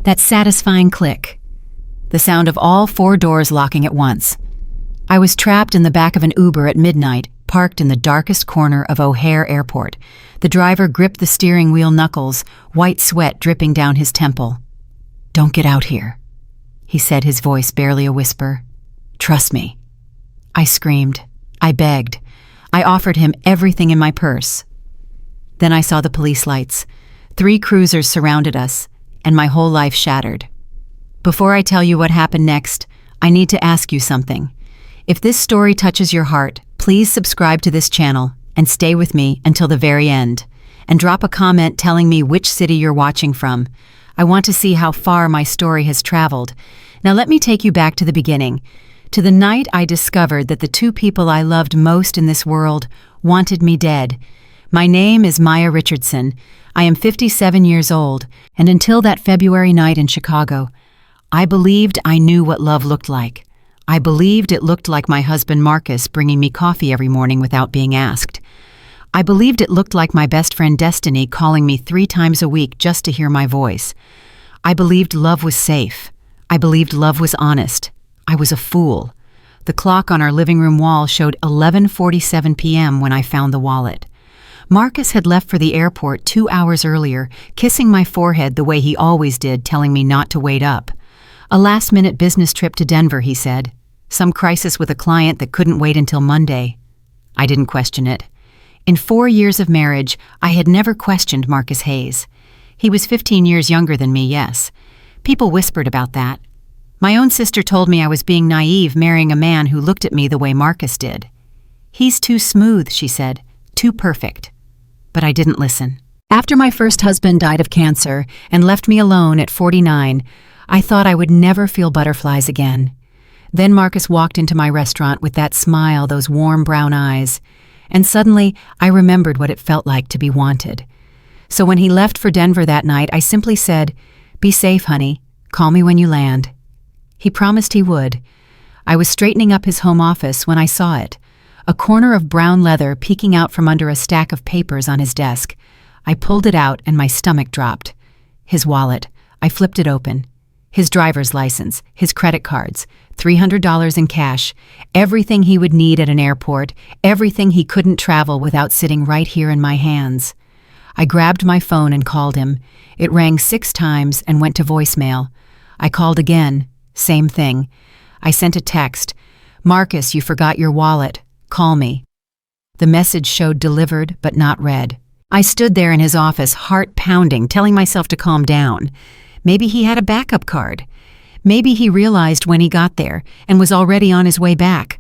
That satisfying click. The sound of all 4 doors locking at once. I was trapped in the back of an Uber at midnight, parked in the darkest corner of O'Hare Airport. The driver gripped the steering wheel knuckles, white sweat dripping down his temple. "Don't get out here," he said, his voice barely a whisper. "Trust me." I screamed. I begged. I offered him everything in my purse. Then I saw the police lights. 3 cruisers surrounded us, and my whole life shattered. Before I tell you what happened next, I need to ask you something. If this story touches your heart, please subscribe to this channel and stay with me until the very end. And drop a comment telling me which city you're watching from. I want to see how far my story has traveled. Now let me take you back to the beginning, to the night I discovered that the 2 people I loved most in this world wanted me dead. My name is Maya Richardson. I am 57 years old, and until that February night in Chicago, I believed I knew what love looked like. I believed it looked like my husband Marcus bringing me coffee every morning without being asked. I believed it looked like my best friend Destiny calling me 3 times a week just to hear my voice. I believed love was safe. I believed love was honest. I was a fool. The clock on our living room wall showed 11:47 p.m. when I found the wallet. Marcus had left for the airport 2 hours earlier, kissing my forehead the way he always did, telling me not to wait up. A last-minute business trip to Denver, he said. Some crisis with a client that couldn't wait until Monday. I didn't question it. In 4 years of marriage, I had never questioned Marcus Hayes. He was 15 years younger than me, yes. People whispered about that. My own sister told me I was being naive marrying a man who looked at me the way Marcus did. "He's too smooth," she said, "too perfect." But I didn't listen. After my first husband died of cancer and left me alone at 49, I thought I would never feel butterflies again. Then Marcus walked into my restaurant with that smile, those warm brown eyes, and suddenly I remembered what it felt like to be wanted. So when he left for Denver that night, I simply said, "Be safe, honey. Call me when you land." He promised he would. I was straightening up his home office when I saw it, a corner of brown leather peeking out from under a stack of papers on his desk. I pulled it out and my stomach dropped. His wallet. I flipped it open. His driver's license, his credit cards, $300 in cash, everything he would need at an airport, everything he couldn't travel without sitting right here in my hands. I grabbed my phone and called him. It rang 6 times and went to voicemail. I called again. Same thing. I sent a text. "Marcus, you forgot your wallet. Call me." The message showed delivered but not read. I stood there in his office, heart pounding, telling myself to calm down. Maybe he had a backup card. Maybe he realized when he got there and was already on his way back.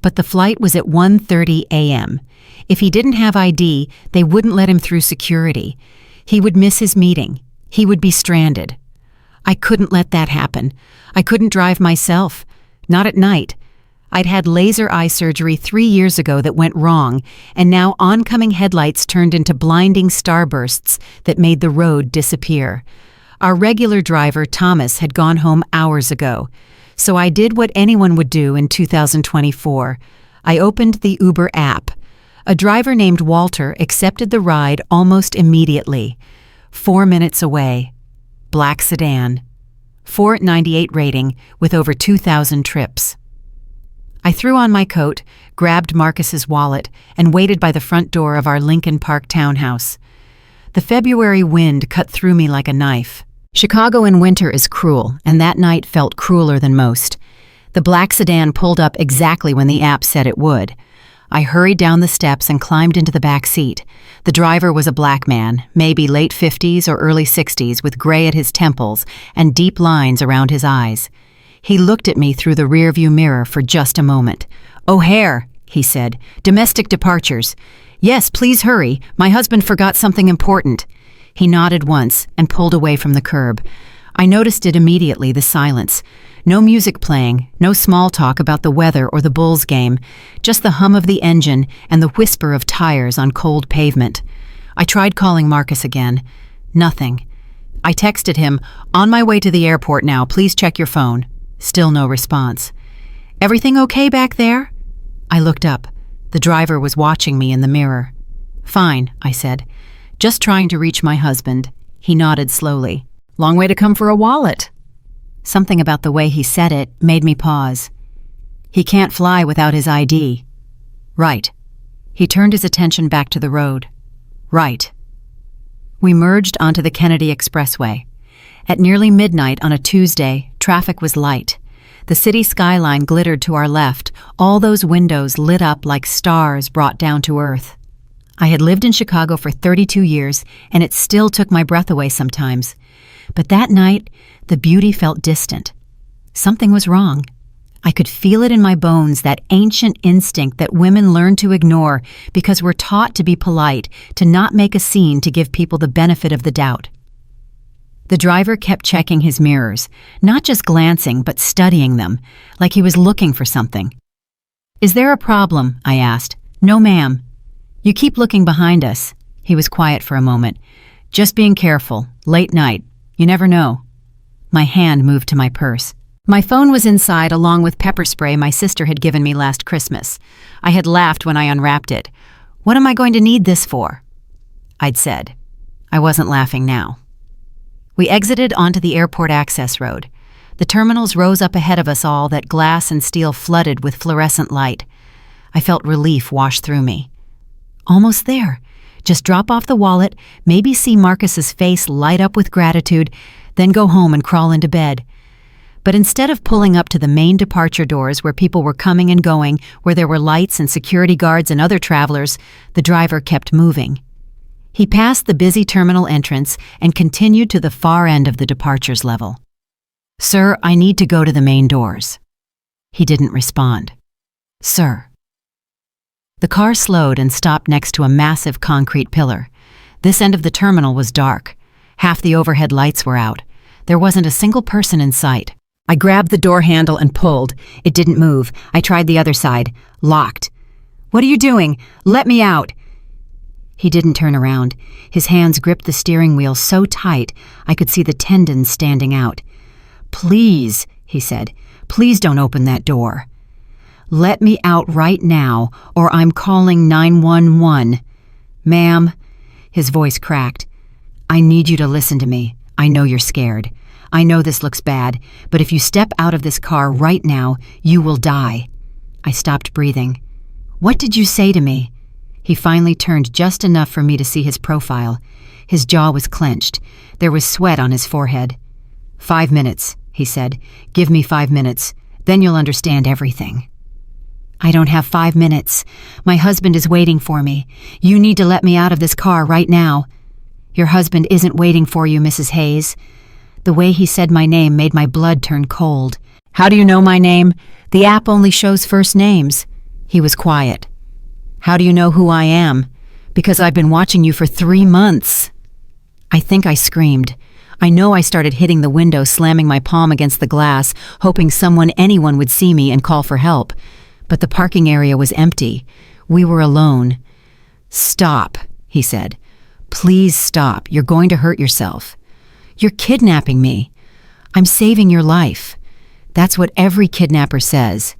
But the flight was at 1:30 a.m. If he didn't have ID, they wouldn't let him through security. He would miss his meeting. He would be stranded. I couldn't let that happen. I couldn't drive myself. Not at night. I'd had laser eye surgery 3 years ago that went wrong, and now oncoming headlights turned into blinding starbursts that made the road disappear. Our regular driver, Thomas, had gone home hours ago, so I did what anyone would do in 2024. I opened the Uber app. A driver named Walter accepted the ride almost immediately. 4 minutes away. Black sedan. 4.98 rating with over 2,000 trips. I threw on my coat, grabbed Marcus's wallet, and waited by the front door of our Lincoln Park townhouse. The February wind cut through me like a knife. Chicago in winter is cruel, and that night felt crueler than most. The black sedan pulled up exactly when the app said it would. I hurried down the steps and climbed into the back seat. The driver was a black man, maybe late 50s or early 60s, with gray at his temples and deep lines around his eyes. He looked at me through the rearview mirror for just a moment. "O'Hare," he said, "domestic departures." "Yes, please hurry. My husband forgot something important." He nodded once and pulled away from the curb. I noticed it immediately, the silence. No music playing, no small talk about the weather or the Bulls game, just the hum of the engine and the whisper of tires on cold pavement. I tried calling Marcus again. Nothing. I texted him, "On my way to the airport now, please check your phone." Still no response. "Everything okay back there?" I looked up. The driver was watching me in the mirror. "Fine," I said. "Just trying to reach my husband." He nodded slowly. Long way to come for a wallet. Something about the way he said it made me pause. He can't fly without his ID. Right. He turned his attention back to the road. Right. We merged onto the Kennedy Expressway. At nearly midnight on a Tuesday, traffic was light. The city skyline glittered to our left, all those windows lit up like stars brought down to earth. I had lived in Chicago for 32 years, and it still took my breath away sometimes. But that night, the beauty felt distant. Something was wrong. I could feel it in my bones, that ancient instinct that women learn to ignore because we're taught to be polite, to not make a scene, to give people the benefit of the doubt. The driver kept checking his mirrors, not just glancing, but studying them, like he was looking for something. "Is there a problem?" I asked. "No, ma'am." "You keep looking behind us." He was quiet for a moment. "Just being careful. Late night. You never know." My hand moved to my purse. My phone was inside, along with pepper spray my sister had given me last Christmas. I had laughed when I unwrapped it. "What am I going to need this for?" I'd said. I wasn't laughing now. We exited onto the airport access road. The terminals rose up ahead of us all, that glass and steel flooded with fluorescent light. I felt relief wash through me. Almost there. Just drop off the wallet, maybe see Marcus's face light up with gratitude, then go home and crawl into bed. But instead of pulling up to the main departure doors where people were coming and going, where there were lights and security guards and other travelers, the driver kept moving. He passed the busy terminal entrance and continued to the far end of the departures level. "Sir, I need to go to the main doors." He didn't respond. "Sir." The car slowed and stopped next to a massive concrete pillar. This end of the terminal was dark. Half the overhead lights were out. There wasn't a single person in sight. I grabbed the door handle and pulled. It didn't move. I tried the other side. Locked. "What are you doing? Let me out." He didn't turn around. His hands gripped the steering wheel so tight I could see the tendons standing out. "Please," he said, "please don't open that door." "Let me out right now, or I'm calling 911. "Ma'am," his voice cracked, "I need you to listen to me. I know you're scared. I know this looks bad, but if you step out of this car right now, you will die." I stopped breathing. "What did you say to me?" He finally turned just enough for me to see his profile. His jaw was clenched. There was sweat on his forehead. "5 minutes," he said. "Give me 5 minutes. Then you'll understand everything." "I don't have 5 minutes. My husband is waiting for me. You need to let me out of this car right now." "Your husband isn't waiting for you, Mrs. Hayes." The way he said my name made my blood turn cold. "How do you know my name? The app only shows first names." He was quiet. "How do you know who I am?" "Because I've been watching you for 3 months." I think I screamed. I know I started hitting the window, slamming my palm against the glass, hoping anyone would see me and call for help. But the parking area was empty. We were alone. "Stop," he said. "Please stop. You're going to hurt yourself." "You're kidnapping me." "I'm saving your life." That's what every kidnapper says.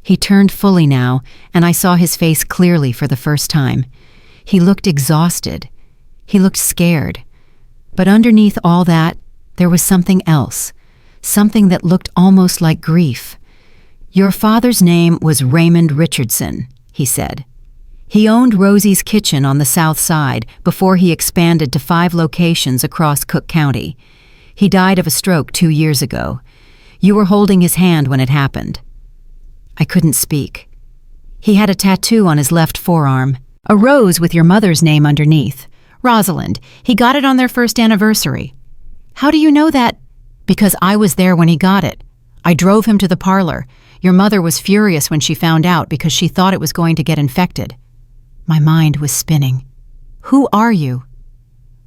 He turned fully now, and I saw his face clearly for the first time. He looked exhausted. He looked scared. But underneath all that, there was something else, something that looked almost like grief. "Your father's name was Raymond Richardson," he said. "He owned Rosie's Kitchen on the south side before he expanded to 5 locations across Cook County. He died of a stroke 2 years ago. You were holding his hand when it happened." I couldn't speak. He had a tattoo on his left forearm, a rose with your mother's name underneath. Rosalind. He got it on their first anniversary. "How do you know that?" "Because I was there when he got it. I drove him to the parlor. Your mother was furious when she found out because she thought it was going to get infected." My mind was spinning. "Who are you?"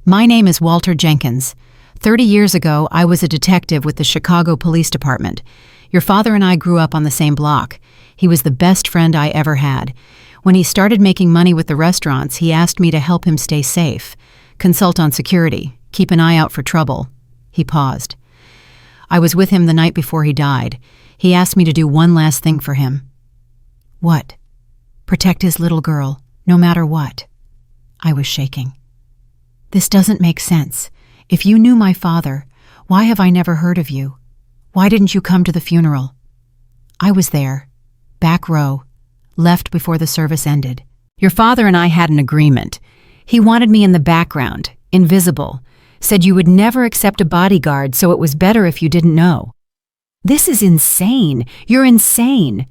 "My name is Walter Jenkins. 30 years ago, I was a detective with the Chicago Police Department. Your father and I grew up on the same block. He was the best friend I ever had. When he started making money with the restaurants, he asked me to help him stay safe, consult on security, keep an eye out for trouble." He paused. "I was with him the night before he died. He asked me to do one last thing for him." "What?" "Protect his little girl, no matter what." I was shaking. "This doesn't make sense. If you knew my father, Why have I never heard of you? Why didn't you come to the funeral? I was there, back row, left before the service ended. Your father and I had an agreement. He wanted me in the background, invisible, said you would never accept a bodyguard, so it was better if you didn't know. This is insane. You're insane.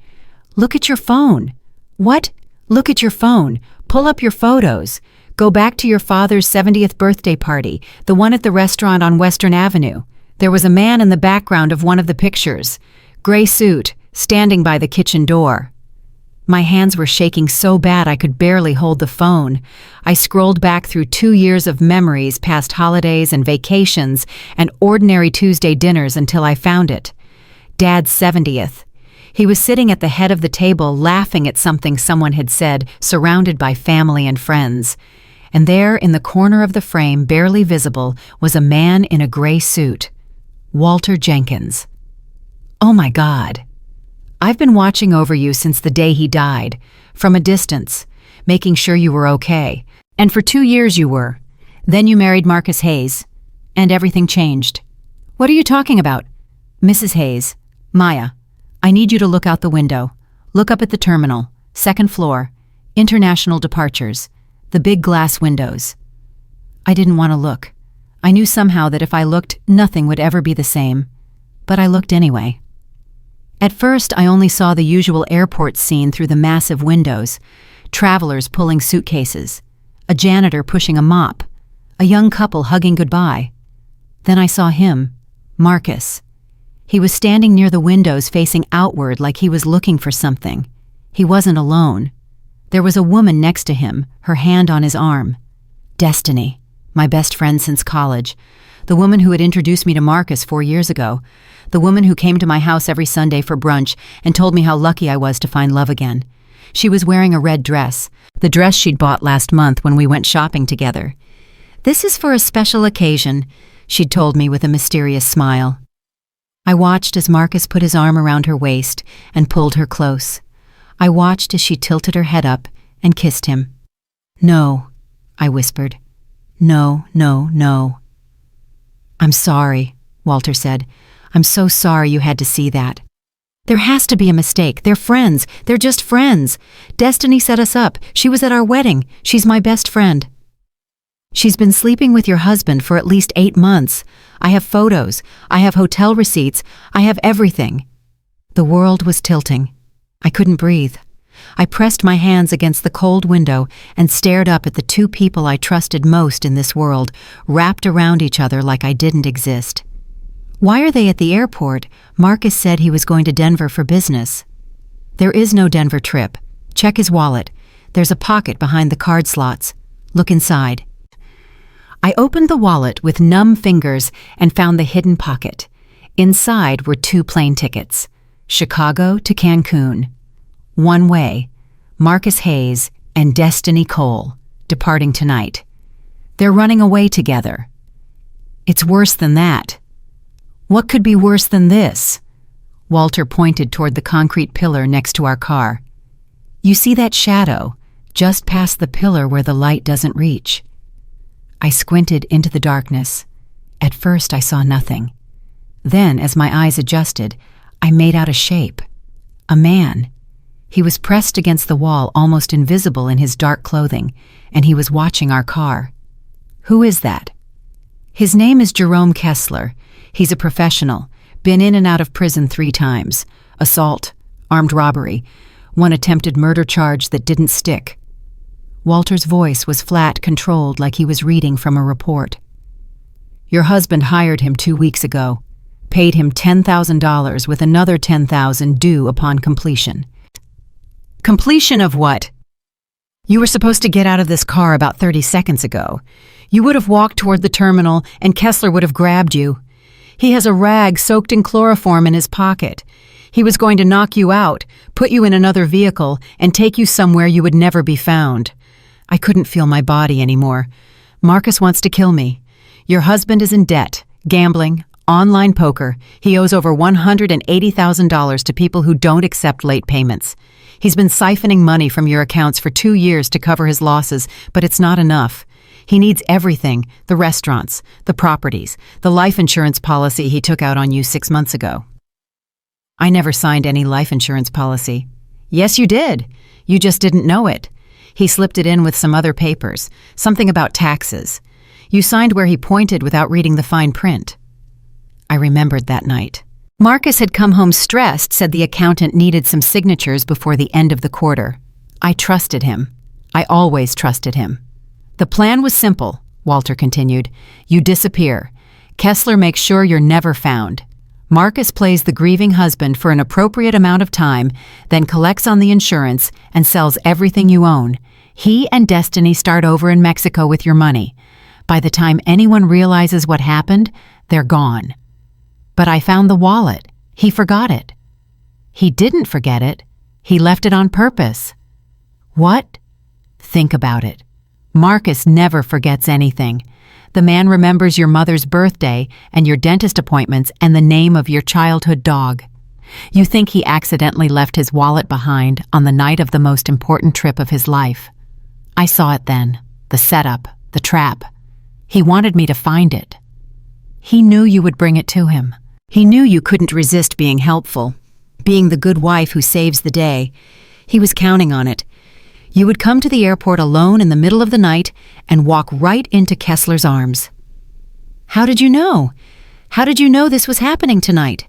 Look at your phone. What? Look at your phone. Pull up your photos. Go back to your father's 70th birthday party, the one at the restaurant on Western Avenue. There was a man in the background of one of the pictures. Gray suit, standing by the kitchen door. My hands were shaking so bad I could barely hold the phone. I scrolled back through 2 years of memories past holidays and vacations and ordinary Tuesday dinners until I found it. Dad's 70th. He was sitting at the head of the table laughing at something someone had said, surrounded by family and friends. And there, in the corner of the frame, barely visible, was a man in a gray suit. Walter Jenkins. Oh my God. I've been watching over you since the day he died, from a distance, making sure you were okay. And for 2 years you were. Then you married Marcus Hayes, and everything changed. What are you talking about? Mrs. Hayes, Maya, I need you to look out the window. Look up at the terminal, 2nd floor, international departures, the big glass windows. I didn't want to look. I knew somehow that if I looked, nothing would ever be the same. But I looked anyway. At first, I only saw the usual airport scene through the massive windows, travelers pulling suitcases, a janitor pushing a mop, a young couple hugging goodbye. Then I saw him, Marcus. He was standing near the windows facing outward like he was looking for something. He wasn't alone. There was a woman next to him, her hand on his arm. Destiny, my best friend since college, the woman who had introduced me to Marcus 4 years ago, the woman who came to my house every Sunday for brunch and told me how lucky I was to find love again. She was wearing a red dress, the dress she'd bought last month when we went shopping together. This is for a special occasion, she'd told me with a mysterious smile. I watched as Marcus put his arm around her waist and pulled her close. I watched as she tilted her head up and kissed him. No, I whispered. No, no, no. I'm sorry, Walter said. I'm so sorry you had to see that. There has to be a mistake. They're friends. They're just friends. Destiny set us up. She was at our wedding. She's my best friend. She's been sleeping with your husband for at least 8 months. I have photos. I have hotel receipts. I have everything. The world was tilting. I couldn't breathe. I pressed my hands against the cold window and stared up at the 2 people I trusted most in this world, wrapped around each other like I didn't exist. Why are they at the airport? Marcus said he was going to Denver for business. There is no Denver trip. Check his wallet. There's a pocket behind the card slots. Look inside. I opened the wallet with numb fingers and found the hidden pocket. Inside were 2 plane tickets, Chicago to Cancun. One way, Marcus Hayes and Destiny Cole, departing tonight. They're running away together. It's worse than that. What could be worse than this? Walter pointed toward the concrete pillar next to our car. You see that shadow, just past the pillar where the light doesn't reach? I squinted into the darkness. At first I saw nothing. Then, as my eyes adjusted, I made out a shape. A man. He was pressed against the wall, almost invisible in his dark clothing, and he was watching our car. Who is that? His name is Jerome Kessler. He's a professional, been in and out of prison 3 times. Assault, armed robbery, 1 attempted murder charge that didn't stick. Walter's voice was flat, controlled, like he was reading from a report. Your husband hired him 2 weeks ago, paid him $10,000 with another $10,000 due upon completion. Completion of what? You were supposed to get out of this car about 30 seconds ago. You would have walked toward the terminal and Kessler would have grabbed you. He has a rag soaked in chloroform in his pocket. He was going to knock you out, put you in another vehicle, and take you somewhere you would never be found. I couldn't feel my body anymore. Marcus wants to kill me. Your husband is in debt, gambling, online poker. He owes over $180,000 to people who don't accept late payments. He's been siphoning money from your accounts for 2 years to cover his losses, but it's not enough. He needs everything, the restaurants, the properties, the life insurance policy he took out on you 6 months ago. I never signed any life insurance policy. Yes, you did. You just didn't know it. He slipped it in with some other papers, something about taxes. You signed where he pointed without reading the fine print. I remembered that night. Marcus had come home stressed, said the accountant needed some signatures before the end of the quarter. I trusted him. I always trusted him. The plan was simple, Walter continued. You disappear. Kessler makes sure you're never found. Marcus plays the grieving husband for an appropriate amount of time, then collects on the insurance and sells everything you own. He and Destiny start over in Mexico with your money. By the time anyone realizes what happened, they're gone. But I found the wallet. He forgot it. He didn't forget it. He left it on purpose. What? Think about it. Marcus never forgets anything. The man remembers your mother's birthday and your dentist appointments and the name of your childhood dog. You think he accidentally left his wallet behind on the night of the most important trip of his life. I saw it then, the setup, the trap. He wanted me to find it. He knew you would bring it to him. He knew you couldn't resist being helpful, being the good wife who saves the day. He was counting on it. You would come to the airport alone in the middle of the night and walk right into Kessler's arms. How did you know? How did you know this was happening tonight?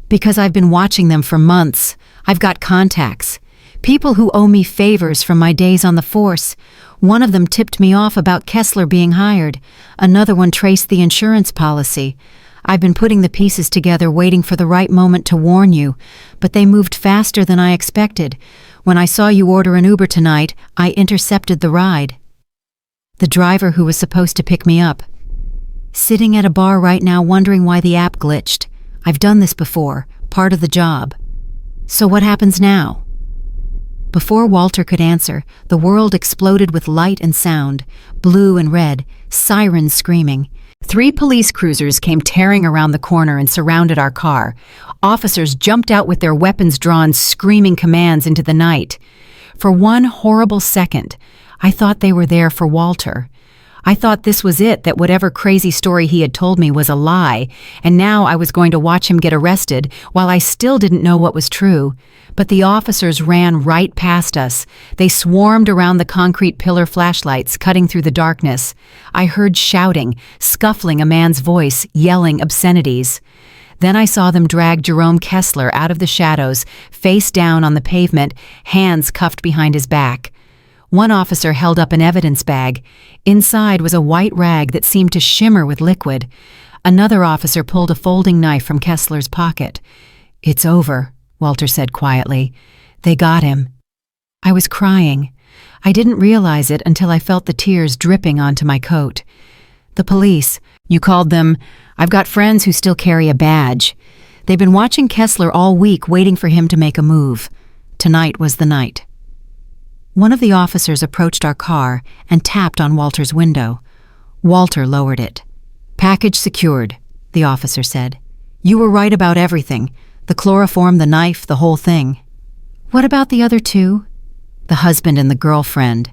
Because I've been watching them for months. I've got contacts. People who owe me favors from my days on the force. One of them tipped me off about Kessler being hired. Another one traced the insurance policy. I've been putting the pieces together, waiting for the right moment to warn you, but they moved faster than I expected. When I saw you order an Uber tonight, I intercepted the ride. The driver who was supposed to pick me up. Sitting at a bar right now wondering why the app glitched. I've done this before, part of the job. So what happens now? Before Walter could answer, the world exploded with light and sound, blue and red, sirens screaming. 3 police cruisers came tearing around the corner and surrounded our car. Officers jumped out with their weapons drawn, screaming commands into the night. For one horrible second, I thought they were there for Walter. I thought this was it, that whatever crazy story he had told me was a lie, and now I was going to watch him get arrested while I still didn't know what was true. But the officers ran right past us. They swarmed around the concrete pillar flashlights, cutting through the darkness. I heard shouting, scuffling a man's voice, yelling obscenities. Then I saw them drag Jerome Kessler out of the shadows, face down on the pavement, hands cuffed behind his back. One officer held up an evidence bag. Inside was a white rag that seemed to shimmer with liquid. Another officer pulled a folding knife from Kessler's pocket. "It's over," Walter said quietly. "They got him." I was crying. I didn't realize it until I felt the tears dripping onto my coat. "The police, you called them. I've got friends who still carry a badge. They've been watching Kessler all week, waiting for him to make a move. Tonight was the night." One of the officers approached our car and tapped on Walter's window. Walter lowered it. "Package secured," the officer said. "You were right about everything. The chloroform, the knife, the whole thing." "What about the other 2? "The husband and the girlfriend.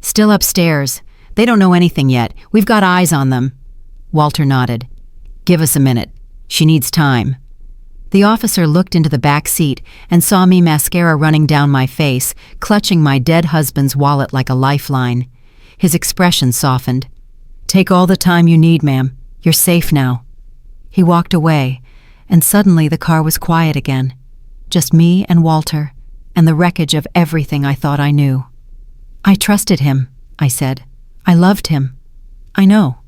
Still upstairs. They don't know anything yet. We've got eyes on them." Walter nodded. "Give us a minute. She needs time." The officer looked into the back seat and saw me, mascara running down my face, clutching my dead husband's wallet like a lifeline. His expression softened. "Take all the time you need, ma'am. You're safe now." He walked away, and suddenly the car was quiet again. Just me and Walter, and the wreckage of everything I thought I knew. "I trusted him," I said. "I loved him." "I know."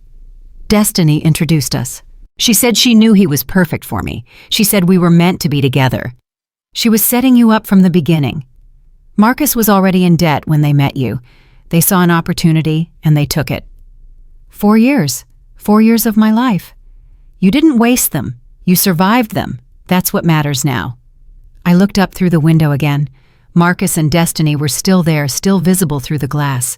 Destiny introduced us. She said she knew he was perfect for me. She said we were meant to be together. She was setting you up from the beginning. Marcus was already in debt when they met you. They saw an opportunity, and they took it. 4 years. 4 years of my life. You didn't waste them. You survived them. That's what matters now. I looked up through the window again. Marcus and Destiny were still there, still visible through the glass.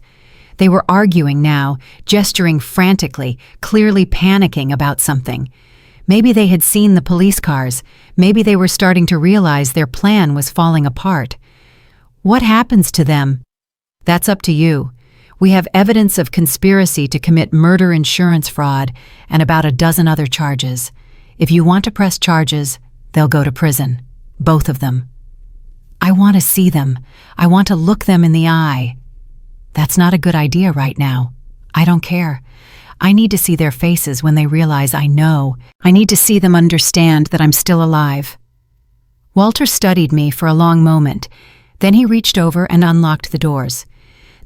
They were arguing now, gesturing frantically, clearly panicking about something. Maybe they had seen the police cars. Maybe they were starting to realize their plan was falling apart. What happens to them? That's up to you. We have evidence of conspiracy to commit murder insurance fraud and about a dozen other charges. If you want to press charges, they'll go to prison. Both of them. I want to see them. I want to look them in the eye. That's not a good idea right now. I don't care. I need to see their faces when they realize I know. I need to see them understand that I'm still alive. Walter studied me for a long moment. Then he reached over and unlocked the doors.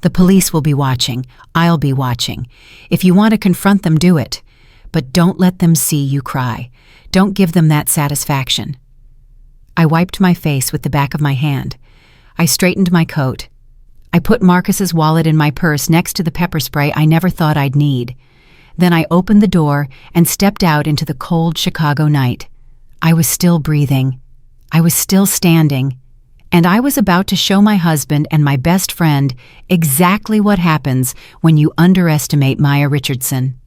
The police will be watching. I'll be watching. If you want to confront them, do it. But don't let them see you cry. Don't give them that satisfaction. I wiped my face with the back of my hand. I straightened my coat. I put Marcus's wallet in my purse next to the pepper spray I never thought I'd need. Then I opened the door and stepped out into the cold Chicago night. I was still breathing. I was still standing. And I was about to show my husband and my best friend exactly what happens when you underestimate Maya Richardson.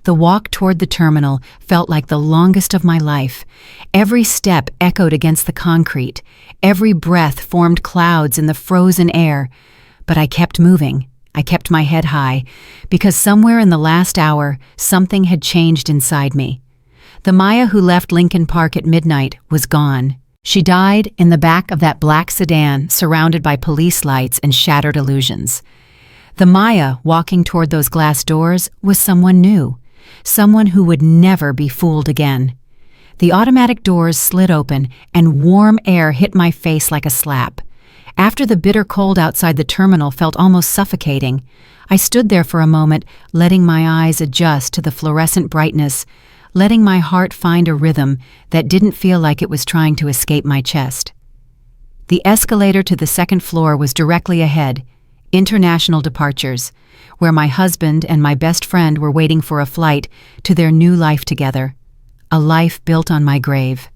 The walk toward the terminal felt like the longest of my life. Every step echoed against the concrete. Every breath formed clouds in the frozen air. But I kept moving. I kept my head high, because somewhere in the last hour, something had changed inside me. The Maya who left Lincoln Park at midnight was gone. She died in the back of that black sedan, surrounded by police lights and shattered illusions. The Maya walking toward those glass doors was someone new, someone who would never be fooled again. The automatic doors slid open, and warm air hit my face like a slap. After the bitter cold outside the terminal felt almost suffocating, I stood there for a moment, letting my eyes adjust to the fluorescent brightness, letting my heart find a rhythm that didn't feel like it was trying to escape my chest. The escalator to the second floor was directly ahead, international departures, where my husband and my best friend were waiting for a flight to their new life together, a life built on my grave.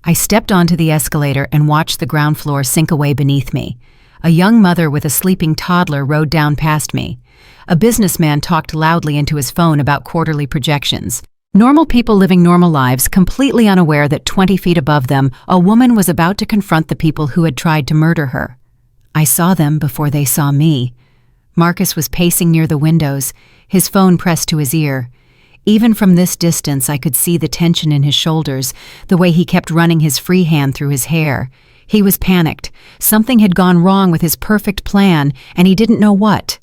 I stepped onto the escalator and watched the ground floor sink away beneath me. A young mother with a sleeping toddler rode down past me. A businessman talked loudly into his phone about quarterly projections. Normal people living normal lives, completely unaware that 20 feet above them, a woman was about to confront the people who had tried to murder her. I saw them before they saw me. Marcus was pacing near the windows, his phone pressed to his ear. Even from this distance, I could see the tension in his shoulders, the way he kept running his free hand through his hair. He was panicked. Something had gone wrong with his perfect plan, and he didn't know what.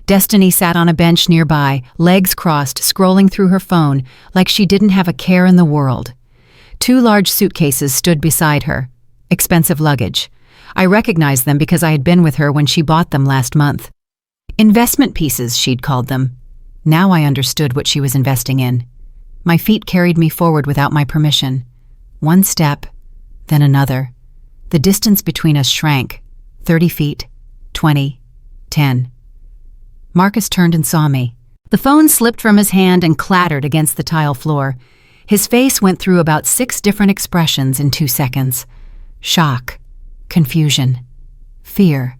Destiny sat on a bench nearby, legs crossed, scrolling through her phone, like she didn't have a care in the world. 2 large suitcases stood beside her. Expensive luggage. I recognized them because I had been with her when she bought them last month. Investment pieces, she'd called them. Now I understood what she was investing in. My feet carried me forward without my permission. 1 step, then another. The distance between us shrank. 30 feet, 20, 10. Marcus turned and saw me. The phone slipped from his hand and clattered against the tile floor. His face went through about 6 different expressions in 2 seconds. Shock, confusion, fear.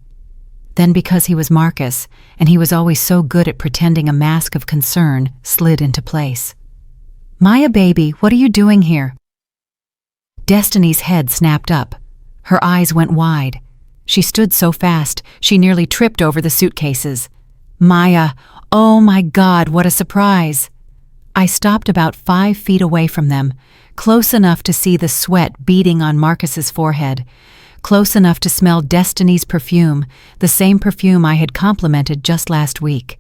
Then, because he was Marcus, and he was always so good at pretending, a mask of concern slid into place. "Maya, baby, what are you doing here?" Destiny's head snapped up. Her eyes went wide. She stood so fast, she nearly tripped over the suitcases. "Maya, oh my God, what a surprise!" I stopped about 5 feet away from them, close enough to see the sweat beading on Marcus's forehead, close enough to smell Destiny's perfume, the same perfume I had complimented just last week.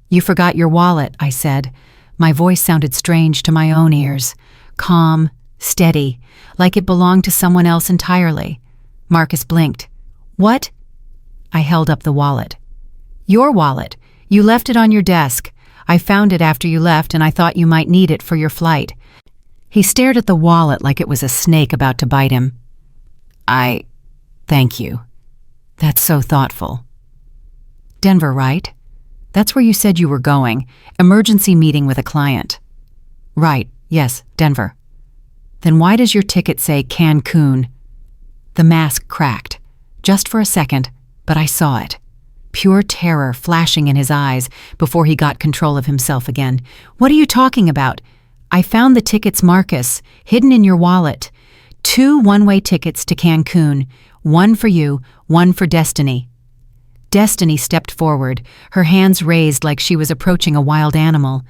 "You forgot your wallet," I said. My voice sounded strange to my own ears, calm, steady, like it belonged to someone else entirely. Marcus blinked. "What?" I held up the wallet. "Your wallet. You left it on your desk. I found it after you left, and I thought you might need it for your flight." He stared at the wallet like it was a snake about to bite him. Thank you. That's so thoughtful." "Denver, right? That's where you said you were going. Emergency meeting with a client." "Right, yes, Denver." "Then why does your ticket say Cancun?" The mask cracked. Just for a second, but I saw it. Pure terror flashing in his eyes before he got control of himself again. "What are you talking about?" "I found the tickets, Marcus, hidden in your wallet. 2 one-way tickets to Cancun. 1 for you, 1 for Destiny." Destiny stepped forward, her hands raised like she was approaching a wild animal.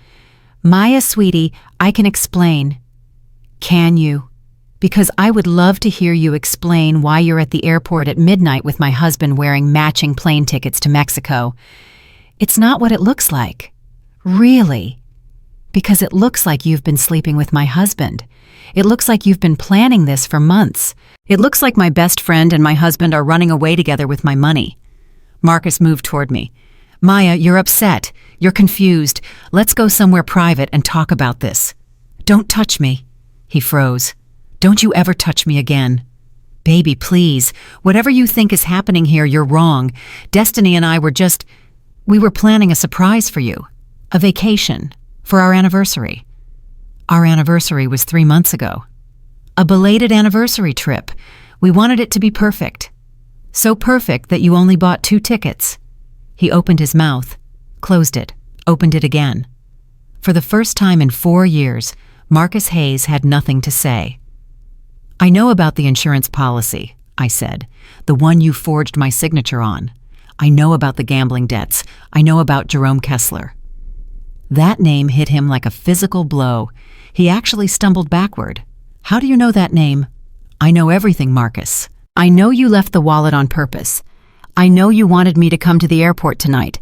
Maya, sweetie, I can explain. Can you? Because I would love to hear you explain why you're at the airport at midnight with my husband wearing matching plane tickets to Mexico. It's not what it looks like. Really. Because it looks like you've been sleeping with my husband. It looks like you've been planning this for months. It looks like my best friend and my husband are running away together with my money. Marcus moved toward me. Maya, you're upset. You're confused. Let's go somewhere private and talk about this. Don't touch me. He froze. Don't you ever touch me again. Baby, please. Whatever you think is happening here, you're wrong. Destiny and I we were planning a surprise for you. A vacation. For our anniversary. Our anniversary was 3 months ago. A belated anniversary trip. We wanted it to be perfect. So perfect that you only bought 2 tickets. He opened his mouth, closed it, opened it again. For the first time in 4 years, Marcus Hayes had nothing to say. I know about the insurance policy, I said, the one you forged my signature on. I know about the gambling debts. I know about Jerome Kessler. That name hit him like a physical blow. He actually stumbled backward. How do you know that name? I know everything, Marcus. I know you left the wallet on purpose. I know you wanted me to come to the airport tonight.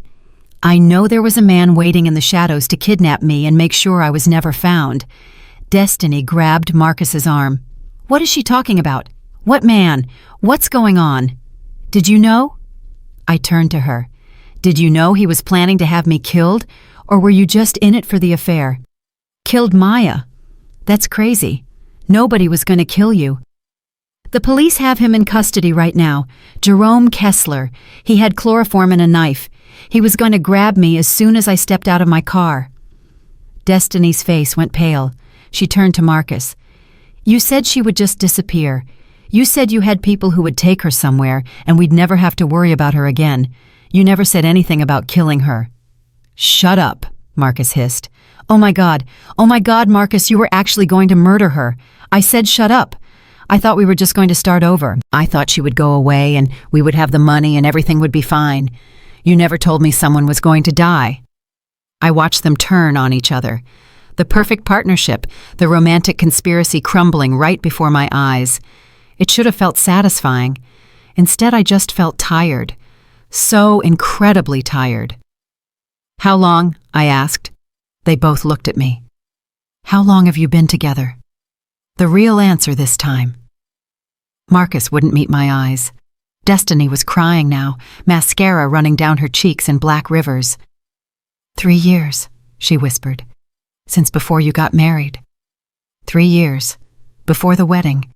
I know there was a man waiting in the shadows to kidnap me and make sure I was never found. Destiny grabbed Marcus's arm. What is she talking about? What man? What's going on? Did you know? I turned to her. Did you know he was planning to have me killed, or were you just in it for the affair? Killed Maya. That's crazy. Nobody was going to kill you. The police have him in custody right now. Jerome Kessler. He had chloroform and a knife. He was going to grab me as soon as I stepped out of my car. Destiny's face went pale. She turned to Marcus. You said she would just disappear. You said you had people who would take her somewhere and we'd never have to worry about her again. You never said anything about killing her. Shut up, Marcus hissed. Oh my God, Marcus, you were actually going to murder her. I said shut up. I thought we were just going to start over. I thought she would go away and we would have the money and everything would be fine. You never told me someone was going to die. I watched them turn on each other. The perfect partnership, the romantic conspiracy crumbling right before my eyes. It should have felt satisfying. Instead, I just felt tired. So incredibly tired. How long? I asked. They both looked at me. How long have you been together? The real answer this time. Marcus wouldn't meet my eyes. Destiny was crying now, mascara running down her cheeks in black rivers. 3 years, she whispered. Since before you got married. 3 years. Before the wedding.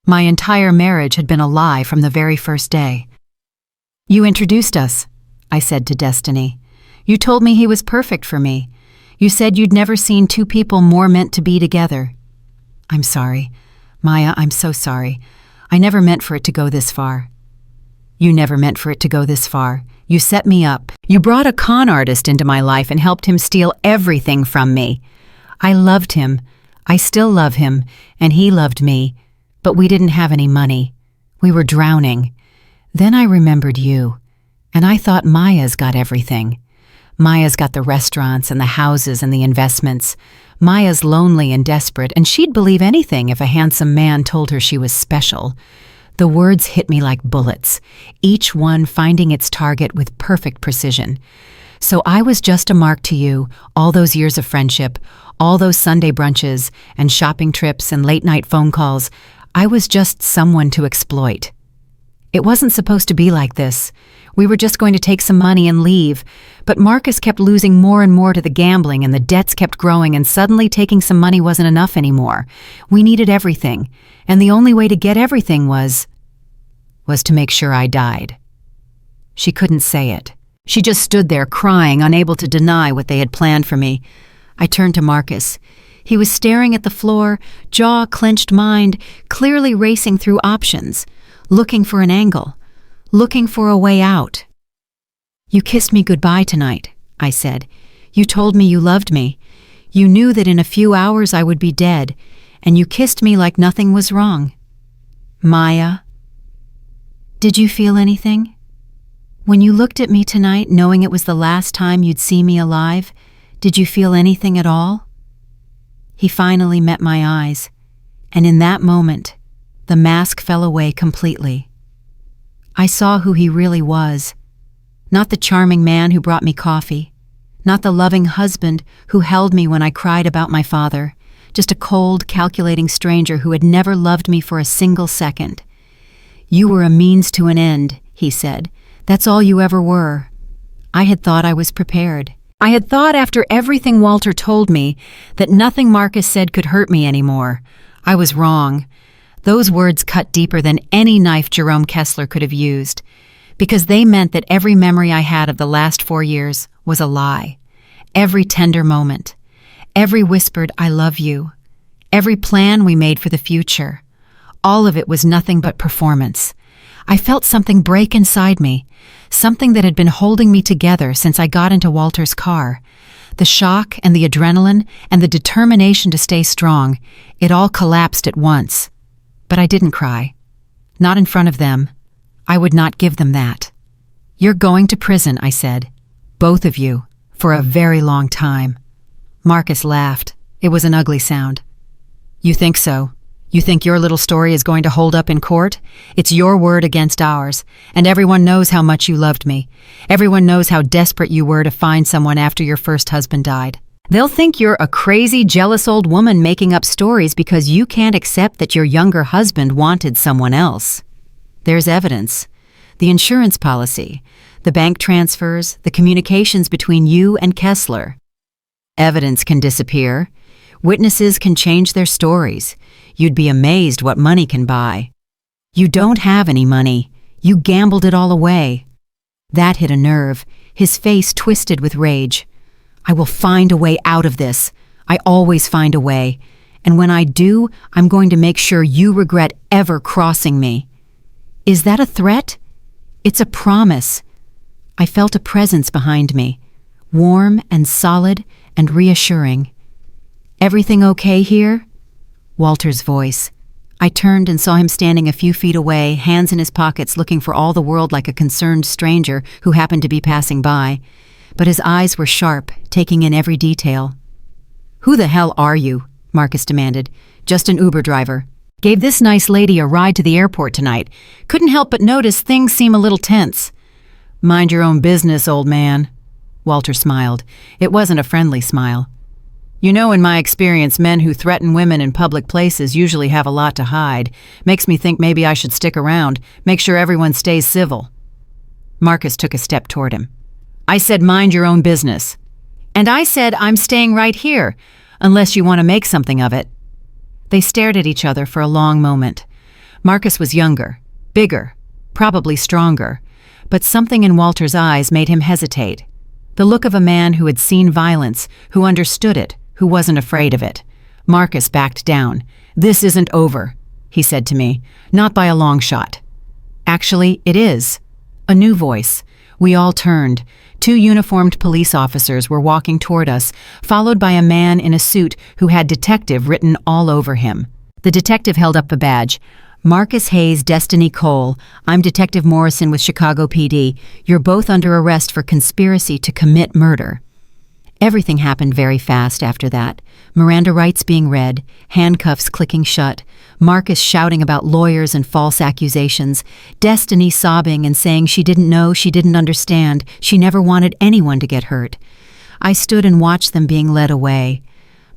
My entire marriage had been a lie from the very first day. You introduced us, I said to Destiny. You told me he was perfect for me. You said you'd never seen 2 people more meant to be together. I'm sorry. Maya, I'm so sorry. I never meant for it to go this far. You never meant for it to go this far. You set me up. You brought a con artist into my life and helped him steal everything from me. I loved him. I still love him, and he loved me. But we didn't have any money. We were drowning. Then I remembered you, and I thought Maya's got everything. Maya's got the restaurants and the houses and the investments. Maya's lonely and desperate, and she'd believe anything if a handsome man told her she was special. The words hit me like bullets, each one finding its target with perfect precision. So I was just a mark to you, all those years of friendship, all those Sunday brunches and shopping trips and late-night phone calls. I was just someone to exploit. It wasn't supposed to be like this. We were just going to take some money and leave, but Marcus kept losing more and more to the gambling and the debts kept growing, and suddenly taking some money wasn't enough anymore. We needed everything, and the only way to get everything was to make sure I died. She couldn't say it. She just stood there crying, unable to deny what they had planned for me. I turned to Marcus. He was staring at the floor, jaw clenched, mind clearly racing through options, looking for an angle, looking for a way out. You kissed me goodbye tonight, I said. You told me you loved me. You knew that in a few hours I would be dead, and you kissed me like nothing was wrong. Maya, did you feel anything? When you looked at me tonight, knowing it was the last time you'd see me alive, did you feel anything at all?" He finally met my eyes, and in that moment, the mask fell away completely. I saw who he really was. Not the charming man who brought me coffee, not the loving husband who held me when I cried about my father, just a cold, calculating stranger who had never loved me for a single second. "You were a means to an end," he said. "That's all you ever were." I had thought I was prepared. I had thought after everything Walter told me that nothing Marcus said could hurt me anymore. I was wrong. Those words cut deeper than any knife Jerome Kessler could have used, because they meant that every memory I had of the last 4 years was a lie. Every tender moment, every whispered "I love you," every plan we made for the future, all of it was nothing but performance. I felt something break inside me, something that had been holding me together since I got into Walter's car. The shock and the adrenaline and the determination to stay strong, it all collapsed at once. But I didn't cry. Not in front of them. I would not give them that. "You're going to prison," I said. "Both of you, for a very long time." Marcus laughed. It was an ugly sound. "You think so? You think your little story is going to hold up in court? It's your word against ours, and everyone knows how much you loved me. Everyone knows how desperate you were to find someone after your first husband died. They'll think you're a crazy, jealous old woman making up stories because you can't accept that your younger husband wanted someone else. There's evidence. The insurance policy, the bank transfers, the communications between you and Kessler. Evidence can disappear. Witnesses can change their stories. You'd be amazed what money can buy. You don't have any money. You gambled it all away." That hit a nerve. His face twisted with rage. "I will find a way out of this. I always find a way. And when I do, I'm going to make sure you regret ever crossing me." "Is that a threat?" "It's a promise." I felt a presence behind me, warm and solid and reassuring. "Everything okay here?" Walter's voice. I turned and saw him standing a few feet away, hands in his pockets, looking for all the world like a concerned stranger who happened to be passing by. But his eyes were sharp, taking in every detail. "Who the hell are you?" Marcus demanded. "Just an Uber driver. Gave this nice lady a ride to the airport tonight. Couldn't help but notice things seem a little tense." "Mind your own business, old man." Walter smiled. It wasn't a friendly smile. "You know, in my experience, men who threaten women in public places usually have a lot to hide. Makes me think maybe I should stick around, make sure everyone stays civil." Marcus took a step toward him. "I said mind your own business." "And I said I'm staying right here, unless you want to make something of it." They stared at each other for a long moment. Marcus was younger, bigger, probably stronger, but something in Walter's eyes made him hesitate. The look of a man who had seen violence, who understood it, who wasn't afraid of it. Marcus backed down. "This isn't over," he said to me. "Not by a long shot." "Actually, it is." A new voice. We all turned. 2 uniformed police officers were walking toward us, followed by a man in a suit who had detective written all over him. The detective held up a badge. "Marcus Hayes, Destiny Cole. I'm Detective Morrison with Chicago PD. You're both under arrest for conspiracy to commit murder." Everything happened very fast after that. Miranda rights being read, handcuffs clicking shut, Marcus shouting about lawyers and false accusations, Destiny sobbing and saying she didn't know, she didn't understand, she never wanted anyone to get hurt. I stood and watched them being led away.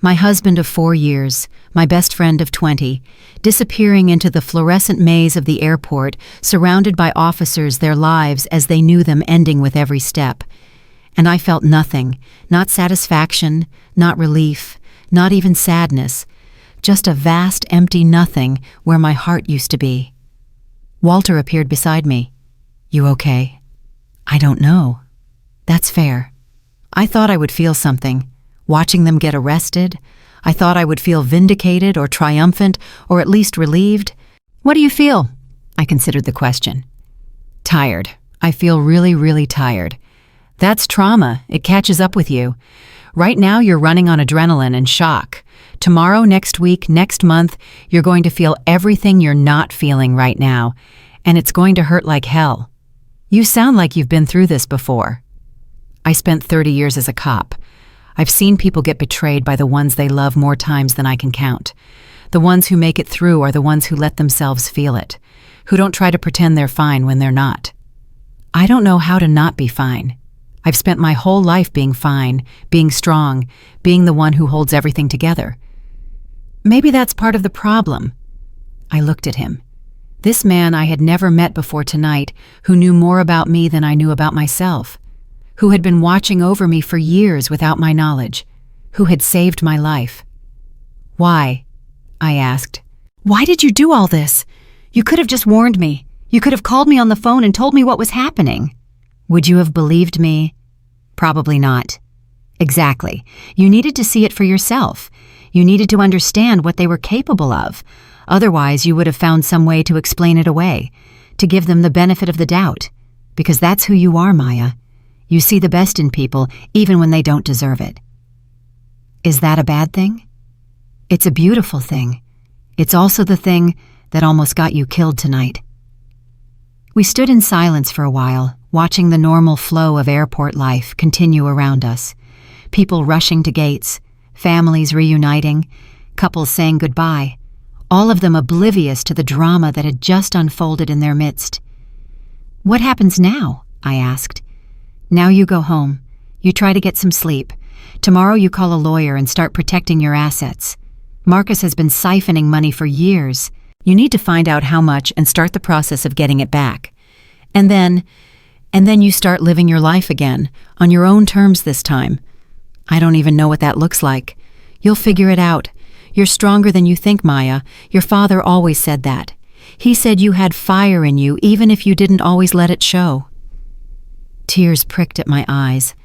My husband of 4 years, my best friend of 20, disappearing into the fluorescent maze of the airport, surrounded by officers, their lives as they knew them ending with every step. And I felt nothing, not satisfaction, not relief, not even sadness, just a vast empty nothing where my heart used to be. Walter appeared beside me. "You okay?" "I don't know." "That's fair." I thought I would feel something. Watching them get arrested, I thought I would feel vindicated or triumphant or at least relieved. "What do you feel?" I considered the question. "Tired. I feel really, really tired." That's trauma. It catches up with you. Right now you're running on adrenaline and shock. Tomorrow, next week, next month, you're going to feel everything you're not feeling right now, and it's going to hurt like hell. You sound like you've been through this before. I spent 30 years as a cop. I've seen people get betrayed by the ones they love more times than I can count. The ones who make it through are the ones who let themselves feel it, who don't try to pretend they're fine when they're not. I don't know how to not be fine. I've spent my whole life being fine, being strong, being the one who holds everything together. Maybe that's part of the problem. I looked at him. This man I had never met before tonight, who knew more about me than I knew about myself, who had been watching over me for years without my knowledge, who had saved my life. Why? I asked. Why did you do all this? You could have just warned me. You could have called me on the phone and told me what was happening. Would you have believed me? Probably not. Exactly. You needed to see it for yourself. You needed to understand what they were capable of. Otherwise, you would have found some way to explain it away, to give them the benefit of the doubt. Because that's who you are, Maya. You see the best in people, even when they don't deserve it. Is that a bad thing? It's a beautiful thing. It's also the thing that almost got you killed tonight. We stood in silence for a while, watching the normal flow of airport life continue around us. People rushing to gates, families reuniting, couples saying goodbye, all of them oblivious to the drama that had just unfolded in their midst. What happens now? I asked. Now you go home. You try to get some sleep. Tomorrow you call a lawyer and start protecting your assets. Marcus has been siphoning money for years. You need to find out how much and start the process of getting it back. And then you start living your life again, on your own terms this time. I don't even know what that looks like. You'll figure it out. You're stronger than you think, Maya. Your father always said that. He said you had fire in you even if you didn't always let it show. Tears pricked at my eyes.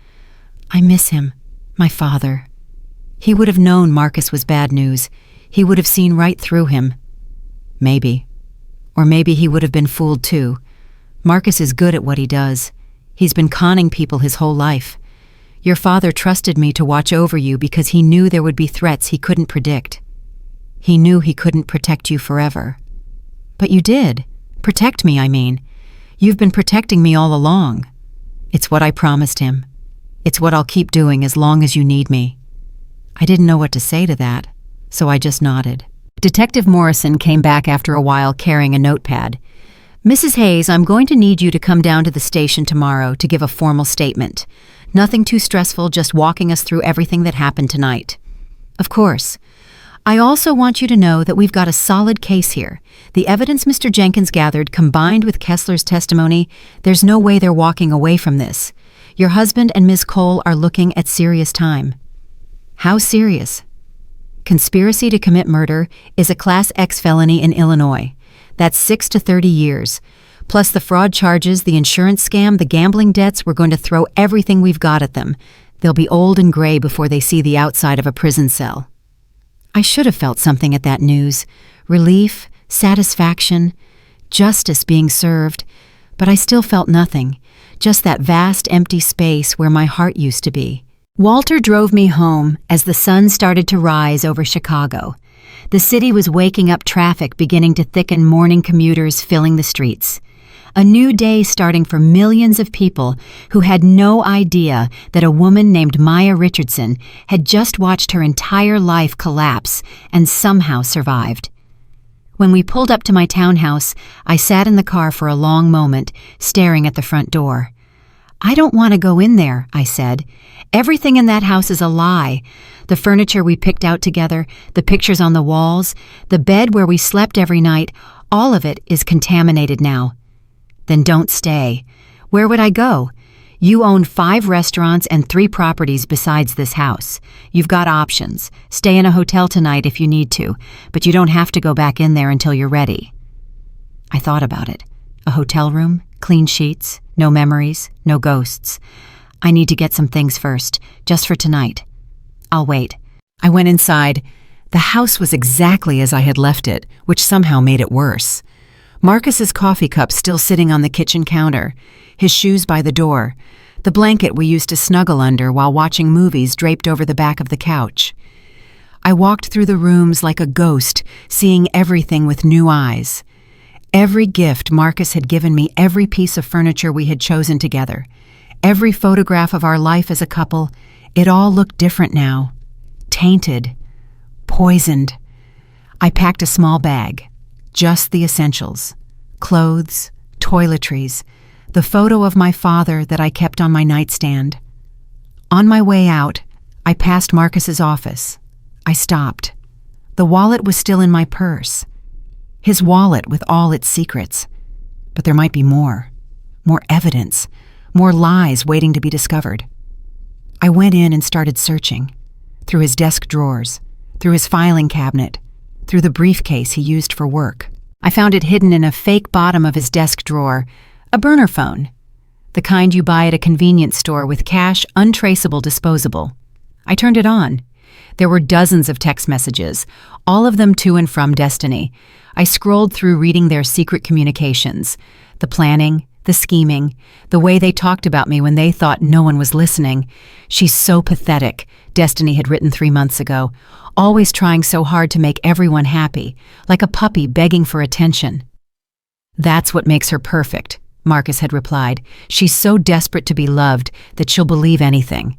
I miss him, my father. He would have known Marcus was bad news. He would have seen right through him. Maybe. Or maybe he would have been fooled too. Marcus is good at what he does. He's been conning people his whole life. Your father trusted me to watch over you because he knew there would be threats he couldn't predict. He knew he couldn't protect you forever. But you did. Protect me, I mean. You've been protecting me all along. It's what I promised him. It's what I'll keep doing as long as you need me. I didn't know what to say to that, so I just nodded. Detective Morrison came back after a while carrying a notepad. Mrs. Hayes, I'm going to need you to come down to the station tomorrow to give a formal statement. Nothing too stressful, just walking us through everything that happened tonight. Of course. I also want you to know that we've got a solid case here. The evidence Mr. Jenkins gathered, combined with Kessler's testimony, there's no way they're walking away from this. Your husband and Ms. Cole are looking at serious time. How serious? Conspiracy to commit murder is a Class X felony in Illinois. That's 6 to 30 years. Plus the fraud charges, the insurance scam, the gambling debts, we're going to throw everything we've got at them. They'll be old and gray before they see the outside of a prison cell. I should have felt something at that news. Relief, satisfaction, justice being served. But I still felt nothing. Just that vast, empty space where my heart used to be. Walter drove me home as the sun started to rise over Chicago. The city was waking up, traffic beginning to thicken, morning commuters filling the streets. A new day starting for millions of people who had no idea that a woman named Maya Richardson had just watched her entire life collapse and somehow survived. When we pulled up to my townhouse, I sat in the car for a long moment, staring at the front door. I don't want to go in there, I said. Everything in that house is a lie. The furniture we picked out together, the pictures on the walls, the bed where we slept every night, all of it is contaminated now. Then don't stay. Where would I go? You own 5 restaurants and 3 properties besides this house. You've got options. Stay in a hotel tonight if you need to, but you don't have to go back in there until you're ready. I thought about it. A hotel room, clean sheets, no memories, no ghosts. I need to get some things first, just for tonight. I'll wait. I went inside. The house was exactly as I had left it, which somehow made it worse. Marcus's coffee cup still sitting on the kitchen counter, his shoes by the door, the blanket we used to snuggle under while watching movies draped over the back of the couch. I walked through the rooms like a ghost, seeing everything with new eyes. Every gift Marcus had given me, every piece of furniture we had chosen together, every photograph of our life as a couple, it all looked different now. Tainted. Poisoned. I packed a small bag. Just the essentials. Clothes, toiletries, the photo of my father that I kept on my nightstand. On my way out, I passed Marcus's office. I stopped. The wallet was still in my purse. His wallet with all its secrets. But there might be more. More evidence. More lies waiting to be discovered. I went in and started searching. Through his desk drawers. Through his filing cabinet. Through the briefcase he used for work. I found it hidden in a fake bottom of his desk drawer. A burner phone. The kind you buy at a convenience store with cash, untraceable, disposable. I turned it on. There were dozens of text messages, all of them to and from Destiny. I scrolled through reading their secret communications. The planning, the scheming, the way they talked about me when they thought no one was listening. "She's so pathetic," Destiny had written 3 months ago. "Always trying so hard to make everyone happy, like a puppy begging for attention." "That's what makes her perfect," Marcus had replied. "She's so desperate to be loved that she'll believe anything."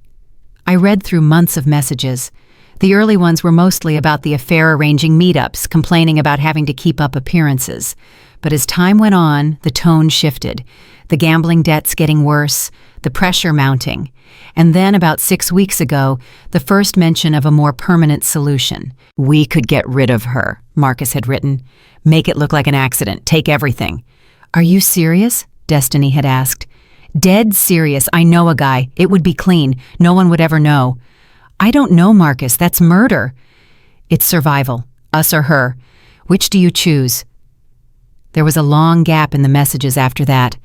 I read through months of messages. The early ones were mostly about the affair arranging meetups, complaining about having to keep up appearances. But as time went on, the tone shifted. The gambling debts getting worse, the pressure mounting. And then about 6 weeks ago, the first mention of a more permanent solution. "We could get rid of her," Marcus had written. "Make it look like an accident, take everything." "Are you serious?" Destiny had asked. "Dead serious. I know a guy. It would be clean. No one would ever know." "I don't know, Marcus. That's murder." "It's survival. Us or her. Which do you choose?" There was a long gap in the messages after that.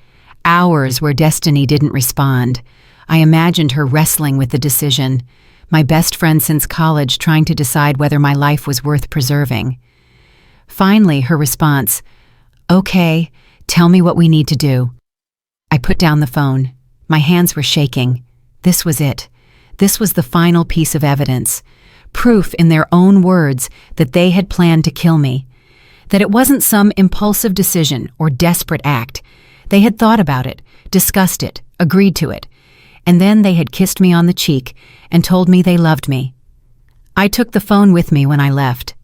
Hours where Destiny didn't respond. I imagined her wrestling with the decision. My best friend since college trying to decide whether my life was worth preserving. Finally, her response, "Okay, tell me what we need to do." I put down the phone. My hands were shaking. This was it. This was the final piece of evidence. Proof in their own words that they had planned to kill me. That it wasn't some impulsive decision or desperate act. They had thought about it, discussed it, agreed to it. And then they had kissed me on the cheek and told me they loved me. I took the phone with me when I left.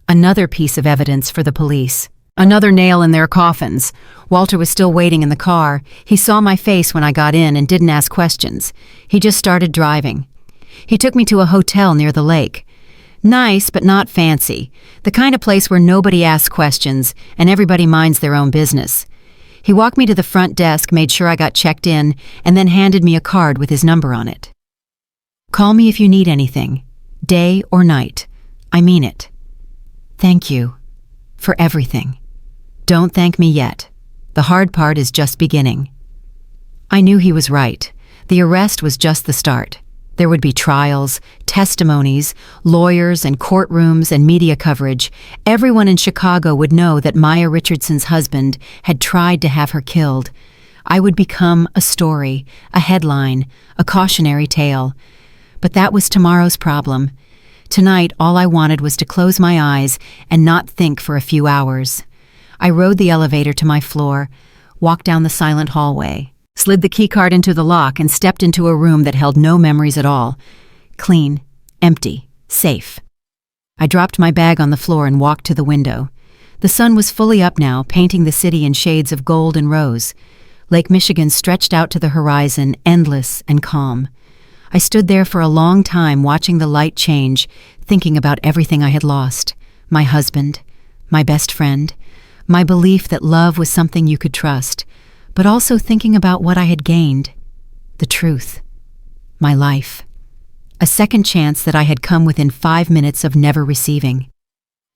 Another piece of evidence for the police. Another nail in their coffins. Walter was still waiting in the car. He saw my face when I got in and didn't ask questions. He just started driving. He took me to a hotel near the lake. Nice, but not fancy. The kind of place where nobody asks questions and everybody minds their own business. He walked me to the front desk, made sure I got checked in, and then handed me a card with his number on it. "Call me if you need anything, day or night. I mean it. Thank you for everything. Don't thank me yet. The hard part is just beginning." I knew he was right. The arrest was just the start. There would be trials, testimonies, lawyers and courtrooms and media coverage. Everyone in Chicago would know that Maya Richardson's husband had tried to have her killed. I would become a story, a headline, a cautionary tale. But that was tomorrow's problem. Tonight, all I wanted was to close my eyes and not think for a few hours. I rode the elevator to my floor, walked down the silent hallway, slid the keycard into the lock and stepped into a room that held no memories at all. Clean, empty, safe. I dropped my bag on the floor and walked to the window. The sun was fully up now, painting the city in shades of gold and rose. Lake Michigan stretched out to the horizon, endless and calm. I stood there for a long time watching the light change, thinking about everything I had lost. My husband, my best friend, my belief that love was something you could trust, but also thinking about what I had gained. The truth. My life. A second chance that I had come within 5 minutes of never receiving.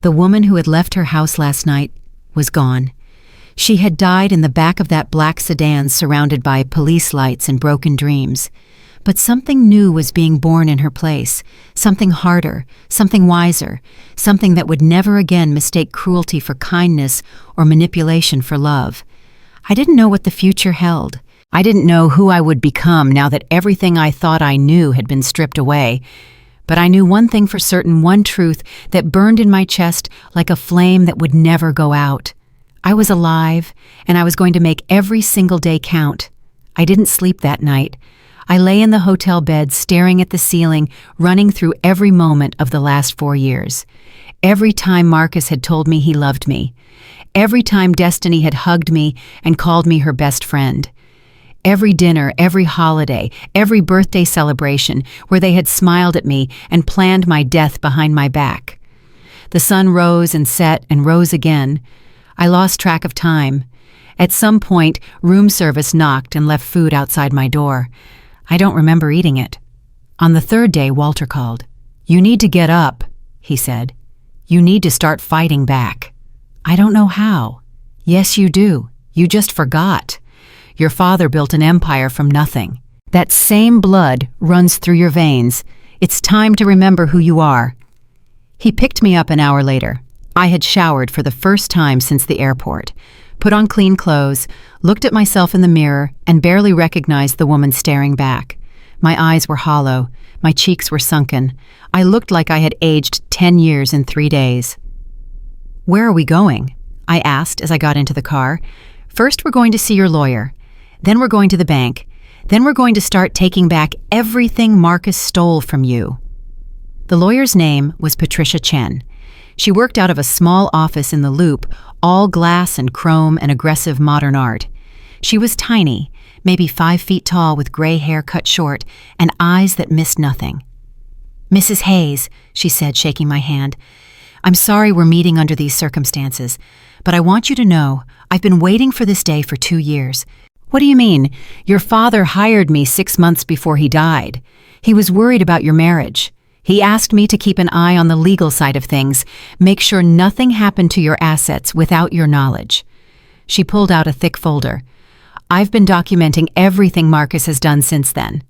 The woman who had left her house last night was gone. She had died in the back of that black sedan surrounded by police lights and broken dreams. But something new was being born in her place, something harder, something wiser, something that would never again mistake cruelty for kindness or manipulation for love. I didn't know what the future held. I didn't know who I would become now that everything I thought I knew had been stripped away. But I knew one thing for certain, one truth that burned in my chest like a flame that would never go out. I was alive, and I was going to make every single day count. I didn't sleep that night. I lay in the hotel bed staring at the ceiling, running through every moment of the last 4 years. Every time Marcus had told me he loved me. Every time Destiny had hugged me and called me her best friend. Every dinner, every holiday, every birthday celebration where they had smiled at me and planned my death behind my back. The sun rose and set and rose again. I lost track of time. At some point, room service knocked and left food outside my door. I don't remember eating it. On the third day, Walter called. "You need to get up," he said. "You need to start fighting back." I don't know how. Yes, you do. You just forgot. Your father built an empire from nothing. That same blood runs through your veins. It's time to remember who you are. He picked me up an hour later. I had showered for the first time since the airport, put on clean clothes, looked at myself in the mirror, and barely recognized the woman staring back. My eyes were hollow. My cheeks were sunken. I looked like I had aged 10 years in 3 days. "Where are we going?" I asked as I got into the car. "First, we're going to see your lawyer. Then we're going to the bank. Then we're going to start taking back everything Marcus stole from you." The lawyer's name was Patricia Chen. She worked out of a small office in the Loop, all glass and chrome and aggressive modern art. She was tiny, maybe 5 feet tall with gray hair cut short and eyes that missed nothing. "Mrs. Hayes," she said, shaking my hand, "I'm sorry we're meeting under these circumstances, but I want you to know I've been waiting for this day for 2 years. What do you mean? Your father hired me 6 months before he died. He was worried about your marriage. He asked me to keep an eye on the legal side of things, make sure nothing happened to your assets without your knowledge." She pulled out a thick folder. "I've been documenting everything Marcus has done since then."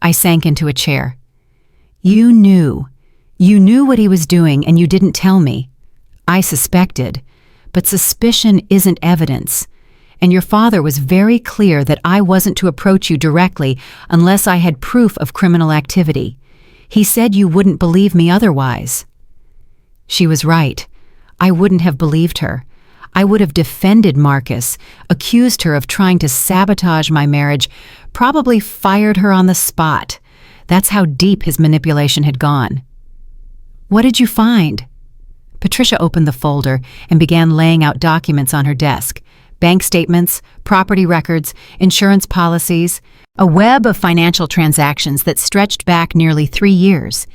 I sank into a chair. You knew what he was doing and you didn't tell me." "I suspected, but suspicion isn't evidence. And your father was very clear that I wasn't to approach you directly unless I had proof of criminal activity. He said you wouldn't believe me otherwise." She was right. I wouldn't have believed her. I would have defended Marcus, accused her of trying to sabotage my marriage, probably fired her on the spot. That's how deep his manipulation had gone. "What did you find?" Patricia opened the folder and began laying out documents on her desk. Bank statements, property records, insurance policies, a web of financial transactions that stretched back nearly 3 years.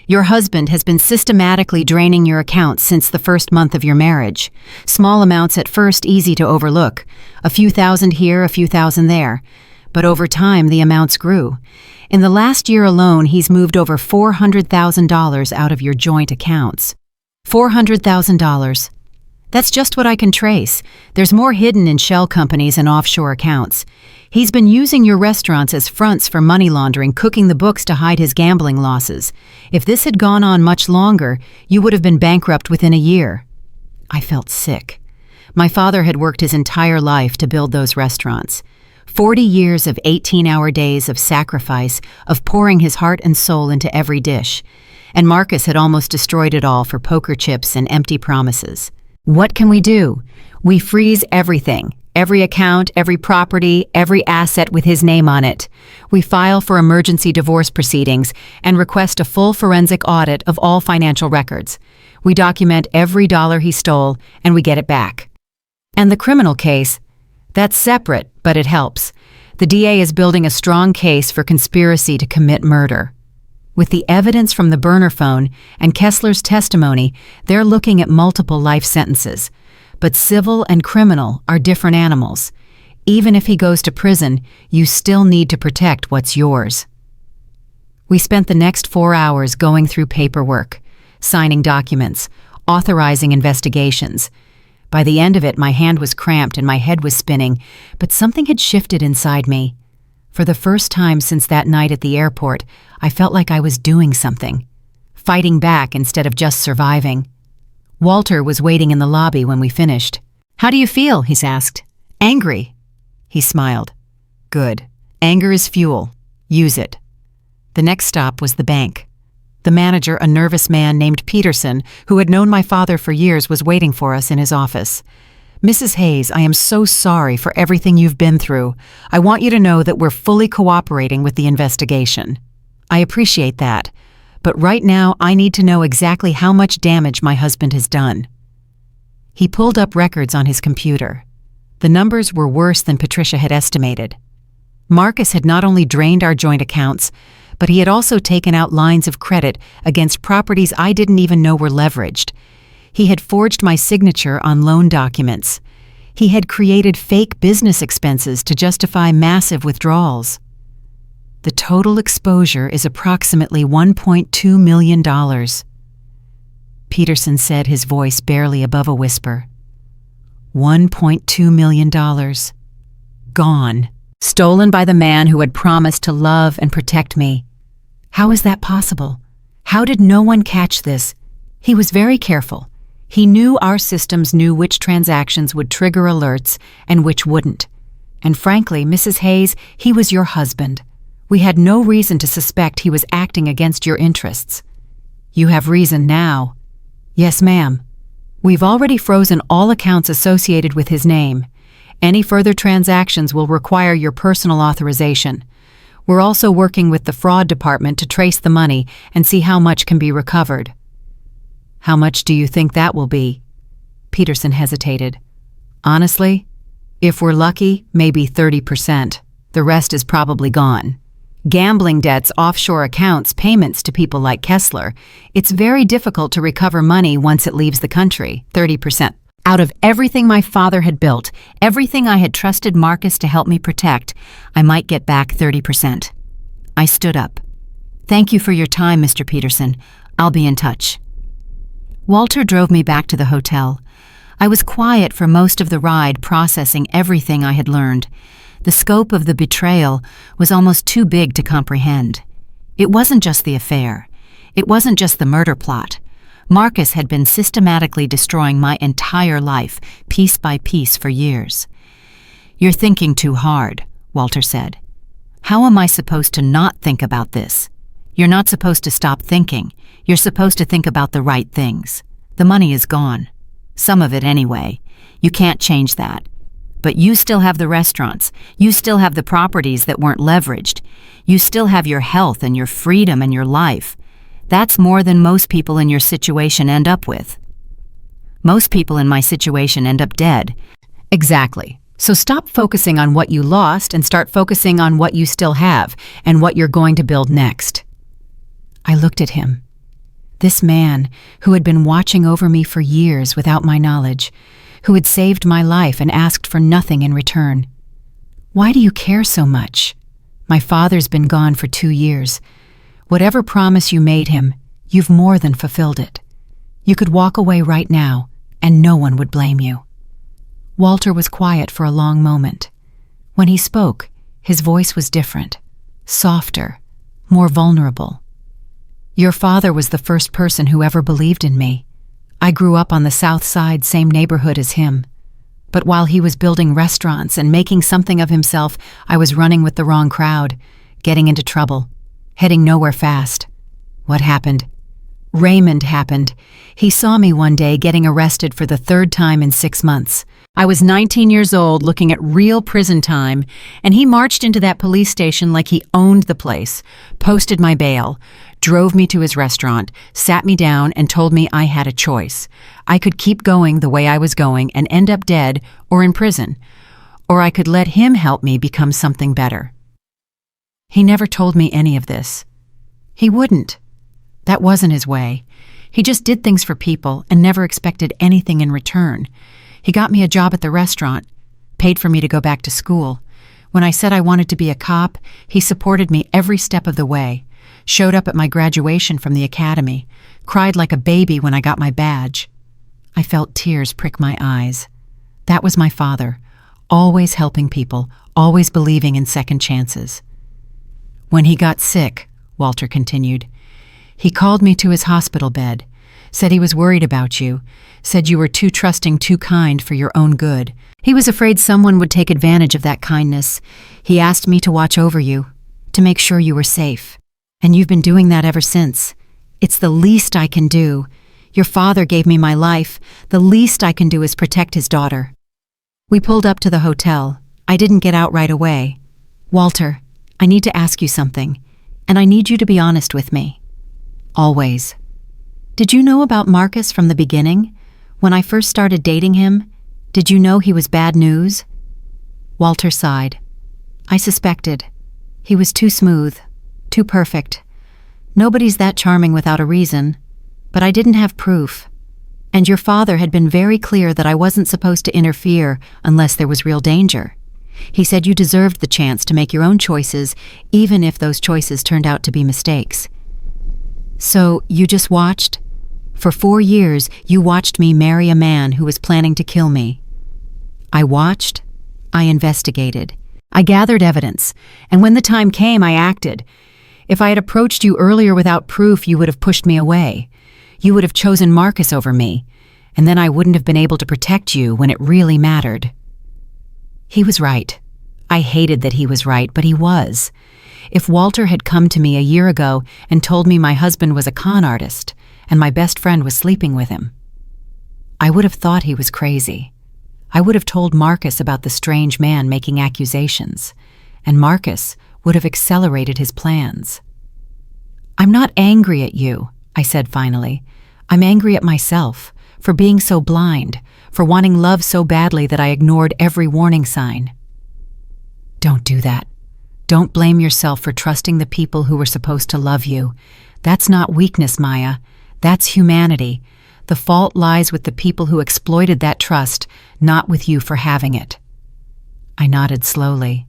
Your husband has been systematically draining your accounts since the first month of your marriage. Small amounts at first easy to overlook. A few thousand here, a few thousand there. But over time, the amounts grew. In the last year alone, he's moved over $400,000 out of your joint accounts. $400,000. That's just what I can trace. There's more hidden in shell companies and offshore accounts. He's been using your restaurants as fronts for money laundering, cooking the books to hide his gambling losses. If this had gone on much longer, you would have been bankrupt within a year. I felt sick. My father had worked his entire life to build those restaurants. 40 years of 18-hour days of sacrifice, of pouring his heart and soul into every dish. And Marcus had almost destroyed it all for poker chips and empty promises. What can we do? We freeze everything. Every account, every property, every asset with his name on it. We file for emergency divorce proceedings and request a full forensic audit of all financial records. We document every dollar he stole, and we get it back. And the criminal case, that's separate, but it helps. The DA is building a strong case for conspiracy to commit murder. With the evidence from the burner phone and Kessler's testimony, they're looking at multiple life sentences. But civil and criminal are different animals. Even if he goes to prison, you still need to protect what's yours. We spent the next 4 hours going through paperwork, signing documents, authorizing investigations. By the end of it, my hand was cramped and my head was spinning, but something had shifted inside me. For the first time since that night at the airport, I felt like I was doing something, fighting back instead of just surviving. Walter was waiting in the lobby when we finished. "How do you feel?" he asked. "Angry." He smiled. "Good. Anger is fuel. Use it." The next stop was the bank. The manager, a nervous man named Peterson, who had known my father for years, was waiting for us in his office. Mrs. Hayes, I am so sorry for everything you've been through. I want you to know that we're fully cooperating with the investigation. I appreciate that, but right now I need to know exactly how much damage my husband has done. He pulled up records on his computer. The numbers were worse than Patricia had estimated. Marcus had not only drained our joint accounts, but he had also taken out lines of credit against properties I didn't even know were leveraged. He had forged my signature on loan documents. He had created fake business expenses to justify massive withdrawals. The total exposure is approximately $1.2 million. Peterson said, his voice barely above a whisper. $1.2 million. Gone. Stolen by the man who had promised to love and protect me. How is that possible? How did no one catch this? He was very careful. He knew our systems knew which transactions would trigger alerts and which wouldn't. And frankly, Mrs. Hayes, he was your husband. We had no reason to suspect he was acting against your interests. You have reason now. Yes, ma'am. We've already frozen all accounts associated with his name. Any further transactions will require your personal authorization. We're also working with the fraud department to trace the money and see how much can be recovered. How much do you think that will be? Peterson hesitated. Honestly, if we're lucky, maybe 30%. The rest is probably gone. Gambling debts, offshore accounts, payments to people like Kessler. It's very difficult to recover money once it leaves the country. 30%. Out of everything my father had built, everything I had trusted Marcus to help me protect, I might get back 30%. I stood up. Thank you for your time, Mr. Peterson. I'll be in touch. Walter drove me back to the hotel. I was quiet for most of the ride, processing everything I had learned. The scope of the betrayal was almost too big to comprehend. It wasn't just the affair. It wasn't just the murder plot. Marcus had been systematically destroying my entire life, piece by piece, for years. You're thinking too hard, Walter said. How am I supposed to not think about this? You're not supposed to stop thinking. You're supposed to think about the right things. The money is gone. Some of it anyway. You can't change that. But you still have the restaurants. You still have the properties that weren't leveraged. You still have your health and your freedom and your life. That's more than most people in your situation end up with. Most people in my situation end up dead. Exactly. So stop focusing on what you lost and start focusing on what you still have and what you're going to build next. I looked at him. This man who had been watching over me for years without my knowledge, who had saved my life and asked for nothing in return. Why do you care so much? My father's been gone for 2 years. Whatever promise you made him, you've more than fulfilled it. You could walk away right now, and no one would blame you. Walter was quiet for a long moment. When he spoke, his voice was different, softer, more vulnerable. Your father was the first person who ever believed in me. I grew up on the South Side, same neighborhood as him. But while he was building restaurants and making something of himself, I was running with the wrong crowd, getting into trouble, heading nowhere fast. What happened? Raymond happened. He saw me one day getting arrested for the 3rd time in 6 months. I was 19 years old looking at real prison time, and he marched into that police station like he owned the place, posted my bail, drove me to his restaurant, sat me down, and told me I had a choice. I could keep going the way I was going and end up dead or in prison, or I could let him help me become something better. He never told me any of this. He wouldn't. That wasn't his way. He just did things for people and never expected anything in return. He got me a job at the restaurant, paid for me to go back to school. When I said I wanted to be a cop, he supported me every step of the way, showed up at my graduation from the academy, cried like a baby when I got my badge. I felt tears prick my eyes. That was my father, always helping people, always believing in second chances. When he got sick, Walter continued, he called me to his hospital bed, said he was worried about you, said you were too trusting, too kind for your own good. He was afraid someone would take advantage of that kindness. He asked me to watch over you, to make sure you were safe. And you've been doing that ever since. It's the least I can do. Your father gave me my life. The least I can do is protect his daughter. We pulled up to the hotel. I didn't get out right away. "Walter, I need to ask you something, and I need you to be honest with me." "Always." "Did you know about Marcus from the beginning? When I first started dating him, did you know he was bad news?" Walter sighed. "I suspected. He was too smooth, too perfect. Nobody's that charming without a reason. But I didn't have proof. And your father had been very clear that I wasn't supposed to interfere unless there was real danger. He said you deserved the chance to make your own choices, even if those choices turned out to be mistakes. So you just watched? For 4 years, you watched me marry a man who was planning to kill me." "I watched. I investigated. I gathered evidence. And when the time came, I acted. If I had approached you earlier without proof, you would have pushed me away. You would have chosen Marcus over me. And then I wouldn't have been able to protect you when it really mattered." He was right. I hated that he was right, but he was. If Walter had come to me a year ago and told me my husband was a con artist and my best friend was sleeping with him, I would have thought he was crazy. I would have told Marcus about the strange man making accusations, and Marcus would have accelerated his plans. "I'm not angry at you," I said finally. "I'm angry at myself for being so blind, for wanting love so badly that I ignored every warning sign." "Don't do that. Don't blame yourself for trusting the people who were supposed to love you. That's not weakness, Maya. That's humanity. The fault lies with the people who exploited that trust, not with you for having it." I nodded slowly.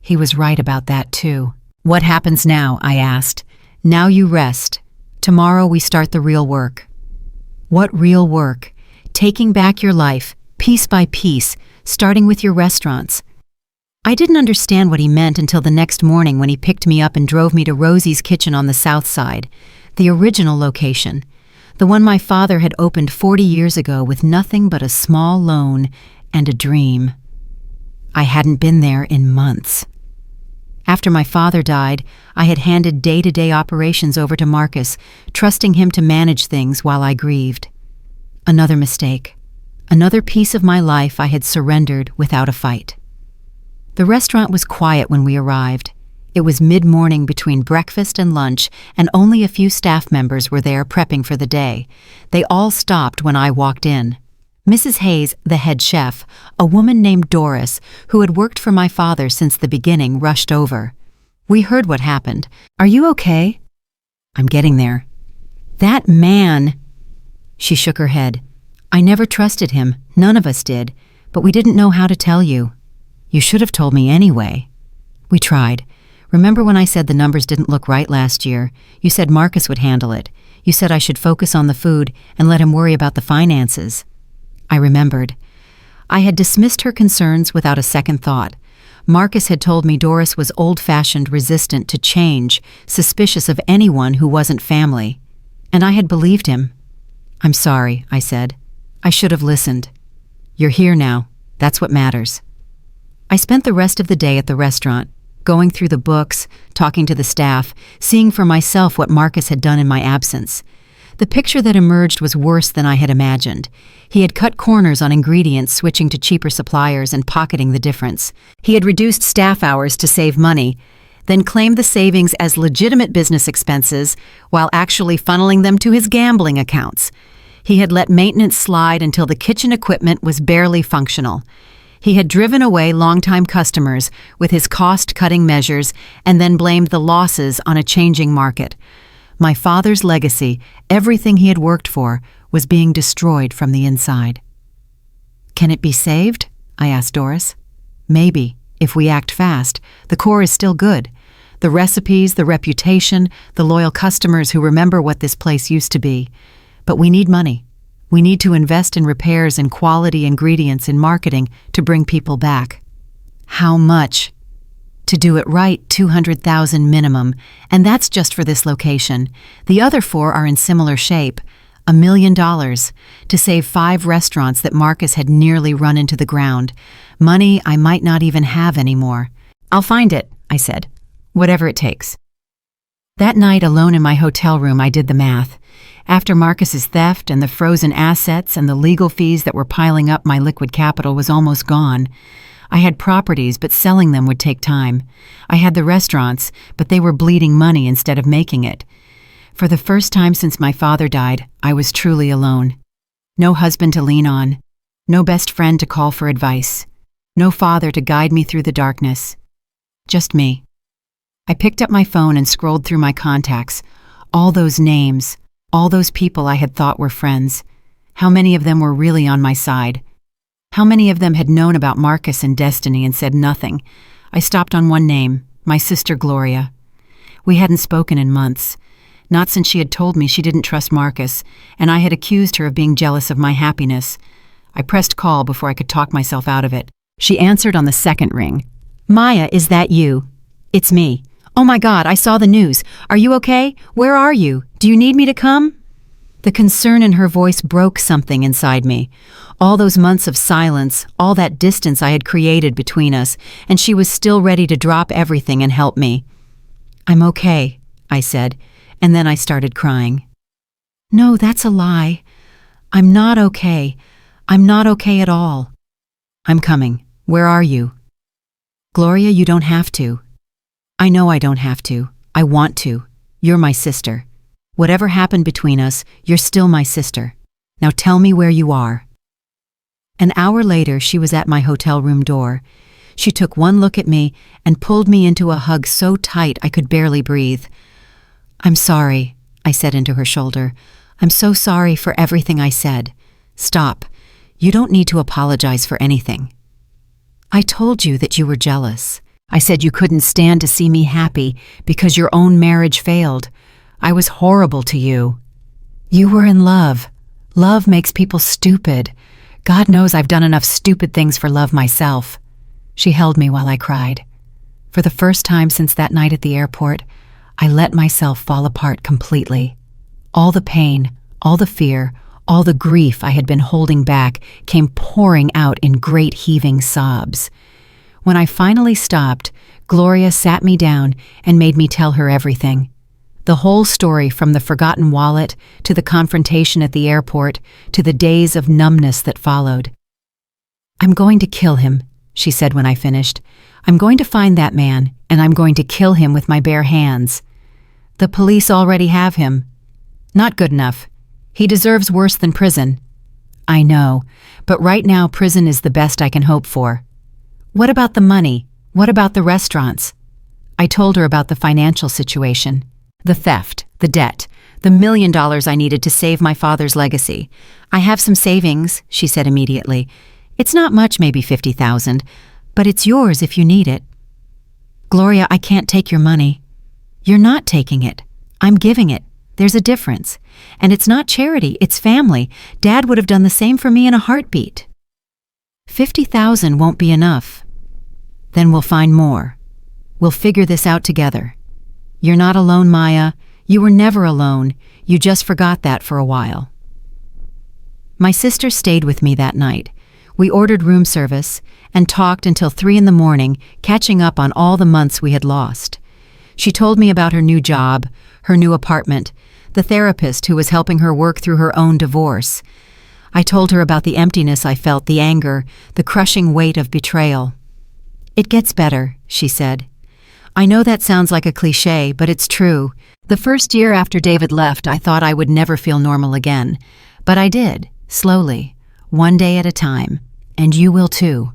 He was right about that too. "What happens now?" I asked. "Now you rest. Tomorrow we start the real work." "What real work?" "Taking back your life, piece by piece, starting with your restaurants." I didn't understand what he meant until the next morning when he picked me up and drove me to Rosie's Kitchen on the south side, the original location, the one my father had opened 40 years ago with nothing but a small loan and a dream. I hadn't been there in months. After my father died, I had handed day-to-day operations over to Marcus, trusting him to manage things while I grieved. Another mistake. Another piece of my life I had surrendered without a fight. The restaurant was quiet when we arrived. It was mid-morning between breakfast and lunch, and only a few staff members were there prepping for the day. They all stopped when I walked in. Mrs. Hayes, the head chef, a woman named Doris, who had worked for my father since the beginning, rushed over. "We heard what happened. Are you okay?" "I'm getting there." "That man—" She shook her head. "I never trusted him. None of us did. But we didn't know how to tell you. You should have told me anyway." "We tried. Remember when I said the numbers didn't look right last year? You said Marcus would handle it. You said I should focus on the food and let him worry about the finances." I remembered. I had dismissed her concerns without a second thought. Marcus had told me Doris was old-fashioned, resistant to change, suspicious of anyone who wasn't family. And I had believed him. "I'm sorry," I said. "I should have listened. You're here now. That's what matters." I spent the rest of the day at the restaurant, going through the books, talking to the staff, seeing for myself what Marcus had done in my absence. The picture that emerged was worse than I had imagined. He had cut corners on ingredients, switching to cheaper suppliers and pocketing the difference. He had reduced staff hours to save money, then claimed the savings as legitimate business expenses while actually funneling them to his gambling accounts. He had let maintenance slide until the kitchen equipment was barely functional. He had driven away longtime customers with his cost-cutting measures and then blamed the losses on a changing market. My father's legacy, everything he had worked for, was being destroyed from the inside. "Can it be saved?" I asked Doris. "Maybe, if we act fast. The core is still good. The recipes, the reputation, the loyal customers who remember what this place used to be. But we need money. We need to invest in repairs and quality ingredients in marketing to bring people back." "How much?" "To do it right, $200,000 minimum, and that's just for this location. The other 4 are in similar shape. $1 million to save 5 restaurants that Marcus had nearly run into the ground. Money I might not even have anymore." "I'll find it," I said. "Whatever it takes." That night, alone in my hotel room, I did the math. After Marcus's theft and the frozen assets and the legal fees that were piling up, my liquid capital was almost gone. I had properties, but selling them would take time. I had the restaurants, but they were bleeding money instead of making it. For the first time since my father died, I was truly alone. No husband to lean on. No best friend to call for advice. No father to guide me through the darkness. Just me. I picked up my phone and scrolled through my contacts. All those names, all those people I had thought were friends. How many of them were really on my side? How many of them had known about Marcus and Destiny and said nothing? I stopped on one name, my sister Gloria. We hadn't spoken in months. Not since she had told me she didn't trust Marcus, and I had accused her of being jealous of my happiness. I pressed call before I could talk myself out of it. She answered on the second ring. "Maya, is that you?" "It's me." "Oh my God, I saw the news. Are you okay? Where are you? Do you need me to come?" The concern in her voice broke something inside me. All those months of silence, all that distance I had created between us, and she was still ready to drop everything and help me. "I'm okay," I said, and then I started crying. "No, that's a lie. I'm not okay. I'm not okay at all." "I'm coming. Where are you?" "Gloria, you don't have to." "I know I don't have to. I want to. You're my sister. Whatever happened between us, you're still my sister. Now tell me where you are." An hour later, she was at my hotel room door. She took one look at me and pulled me into a hug so tight I could barely breathe. "I'm sorry," I said into her shoulder. "I'm so sorry for everything I said. Stop. You don't need to apologize for anything." "I told you that you were jealous. I said you couldn't stand to see me happy because your own marriage failed. I was horrible to you. You were in love. Love makes people stupid. God knows I've done enough stupid things for love myself." She held me while I cried. For the first time since that night at the airport, I let myself fall apart completely. All the pain, all the fear, all the grief I had been holding back came pouring out in great heaving sobs. When I finally stopped, Gloria sat me down and made me tell her everything. The whole story, from the forgotten wallet to the confrontation at the airport to the days of numbness that followed. "I'm going to kill him," she said when I finished. "I'm going to find that man, and I'm going to kill him with my bare hands. The police already have him. Not good enough. He deserves worse than prison." "I know, but right now prison is the best I can hope for." "What about the money? What about the restaurants?" I told her about the financial situation. The theft, the debt, the $1 million I needed to save my father's legacy. "I have some savings," she said immediately. "It's not much, maybe 50,000, but it's yours if you need it." "Gloria, I can't take your money." "You're not taking it. I'm giving it. There's a difference. And it's not charity, it's family. Dad would have done the same for me in a heartbeat." "50,000 won't be enough." "Then we'll find more. We'll figure this out together. You're not alone, Maya. You were never alone. You just forgot that for a while." My sister stayed with me that night. We ordered room service and talked until 3 in the morning, catching up on all the months we had lost. She told me about her new job, her new apartment, the therapist who was helping her work through her own divorce. I told her about the emptiness I felt, the anger, the crushing weight of betrayal. "It gets better," she said. "I know that sounds like a cliché, but it's true. The first year after David left, I thought I would never feel normal again. But I did, slowly, one day at a time. And you will too."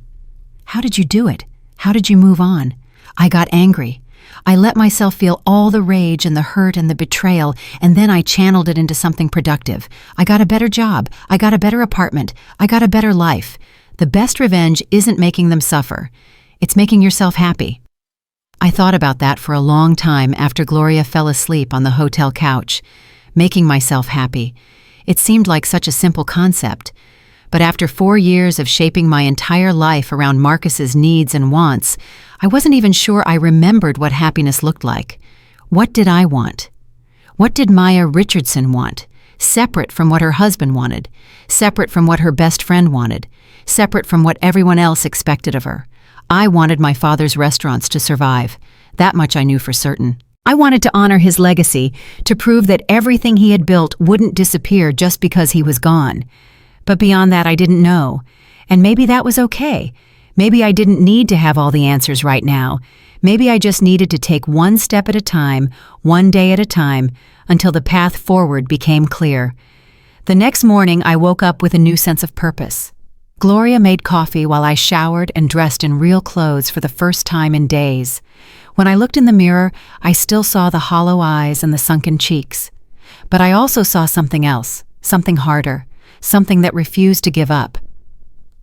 "How did you do it? How did you move on?" "I got angry. I let myself feel all the rage and the hurt and the betrayal, and then I channeled it into something productive. I got a better job. I got a better apartment. I got a better life. The best revenge isn't making them suffer. It's making yourself happy." I thought about that for a long time after Gloria fell asleep on the hotel couch. Making myself happy. It seemed like such a simple concept. But after 4 years of shaping my entire life around Marcus's needs and wants, I wasn't even sure I remembered what happiness looked like. What did I want? What did Maya Richardson want? Separate from what her husband wanted. Separate from what her best friend wanted. Separate from what everyone else expected of her. I wanted my father's restaurants to survive. That much I knew for certain. I wanted to honor his legacy, to prove that everything he had built wouldn't disappear just because he was gone. But beyond that, I didn't know. And maybe that was okay. Maybe I didn't need to have all the answers right now. Maybe I just needed to take one step at a time, one day at a time, until the path forward became clear. The next morning, I woke up with a new sense of purpose. Gloria made coffee while I showered and dressed in real clothes for the first time in days. When I looked in the mirror, I still saw the hollow eyes and the sunken cheeks. But I also saw something else, something harder, something that refused to give up.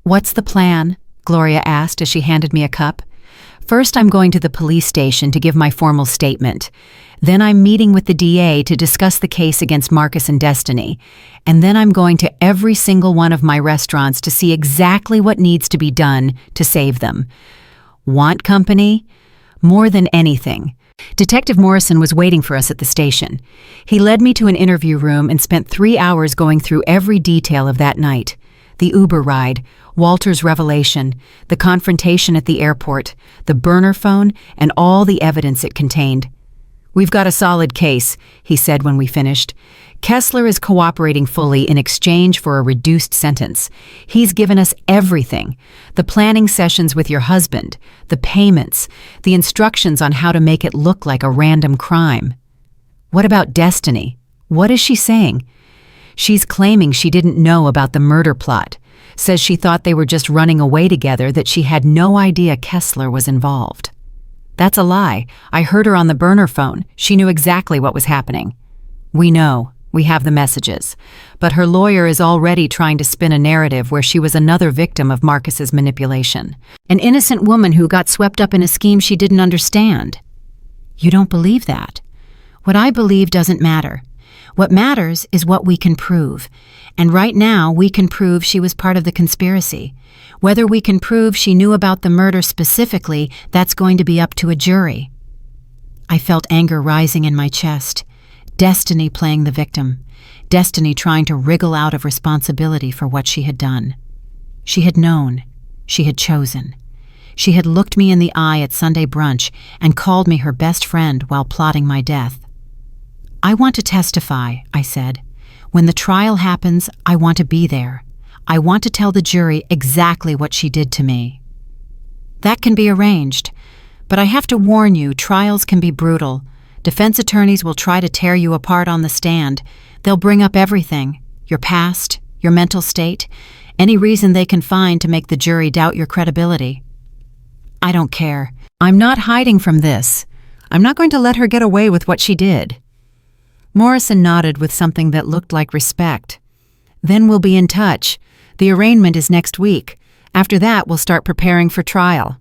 "What's the plan?" Gloria asked as she handed me a cup. "First, I'm going to the police station to give my formal statement. Then I'm meeting with the DA to discuss the case against Marcus and Destiny. And then I'm going to every single one of my restaurants to see exactly what needs to be done to save them. Want company? More than anything." Detective Morrison was waiting for us at the station. He led me to an interview room and spent 3 hours going through every detail of that night. The Uber ride, Walter's revelation, the confrontation at the airport, the burner phone, and all the evidence it contained. "We've got a solid case," he said when we finished. "Kessler is cooperating fully in exchange for a reduced sentence. He's given us everything: the planning sessions with your husband, the payments, the instructions on how to make it look like a random crime." "What about Destiny? What is she saying?" "She's claiming she didn't know about the murder plot. Says she thought they were just running away together, that she had no idea Kessler was involved." "That's a lie. I heard her on the burner phone. She knew exactly what was happening." "We know. We have the messages. But her lawyer is already trying to spin a narrative where she was another victim of Marcus's manipulation. An innocent woman who got swept up in a scheme she didn't understand." "You don't believe that?" "What I believe doesn't matter. What matters is what we can prove. And right now, we can prove she was part of the conspiracy. Whether we can prove she knew about the murder specifically, that's going to be up to a jury." I felt anger rising in my chest. Destiny playing the victim. Destiny trying to wriggle out of responsibility for what she had done. She had known. She had chosen. She had looked me in the eye at Sunday brunch and called me her best friend while plotting my death. "I want to testify," I said. "When the trial happens, I want to be there. I want to tell the jury exactly what she did to me." "That can be arranged. But I have to warn you, trials can be brutal. Defense attorneys will try to tear you apart on the stand. They'll bring up everything: your past, your mental state, any reason they can find to make the jury doubt your credibility." "I don't care. I'm not hiding from this. I'm not going to let her get away with what she did." Morrison nodded with something that looked like respect. "Then we'll be in touch. The arraignment is next week. After that, we'll start preparing for trial."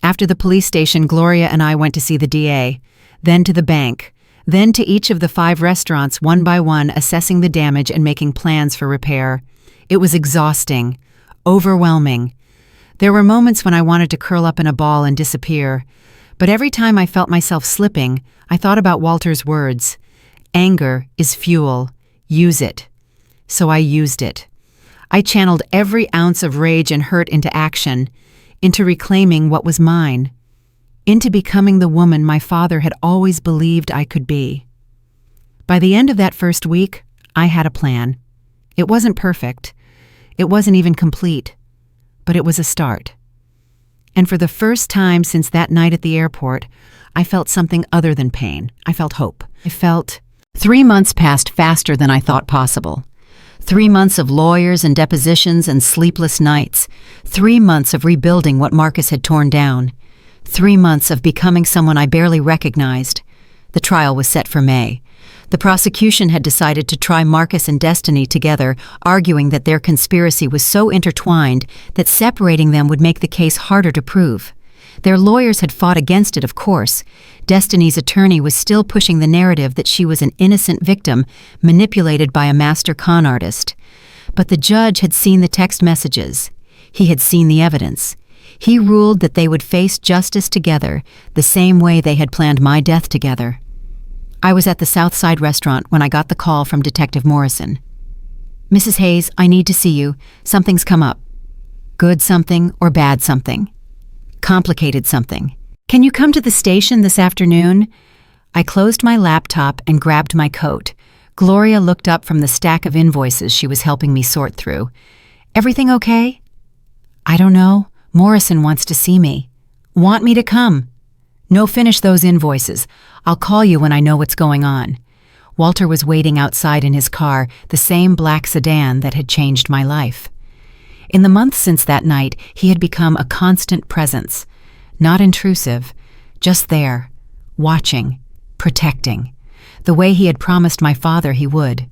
After the police station, Gloria and I went to see the DA, then to the bank, then to each of the 5 restaurants one by one, assessing the damage and making plans for repair. It was exhausting, overwhelming. There were moments when I wanted to curl up in a ball and disappear, but every time I felt myself slipping, I thought about Walter's words. "Anger is fuel. Use it." So I used it. I channeled every ounce of rage and hurt into action, into reclaiming what was mine, into becoming the woman my father had always believed I could be. By the end of that first week, I had a plan. It wasn't perfect. It wasn't even complete. But it was a start. And for the first time since that night at the airport, I felt something other than pain. I felt hope. 3 months passed faster than I thought possible. 3 months of lawyers and depositions and sleepless nights. 3 months of rebuilding what Marcus had torn down. 3 months of becoming someone I barely recognized. The trial was set for May. The prosecution had decided to try Marcus and Destiny together, arguing that their conspiracy was so intertwined that separating them would make the case harder to prove. Their lawyers had fought against it, of course. Destiny's attorney was still pushing the narrative that she was an innocent victim manipulated by a master con artist. But the judge had seen the text messages. He had seen the evidence. He ruled that they would face justice together, the same way they had planned my death together. I was at the Southside restaurant when I got the call from Detective Morrison. "Mrs. Hayes, I need to see you. Something's come up." "Good something or bad something?" "Complicated something." "Can you come to the station this afternoon?" I closed my laptop and grabbed my coat. Gloria looked up from the stack of invoices she was helping me sort through. "Everything okay?" "I don't know. Morrison wants to see me." "Want me to come?" "No, finish those invoices. I'll call you when I know what's going on." Walter was waiting outside in his car, the same black sedan that had changed my life. In the months since that night, he had become a constant presence. Not intrusive, just there, watching, protecting, the way he had promised my father he would.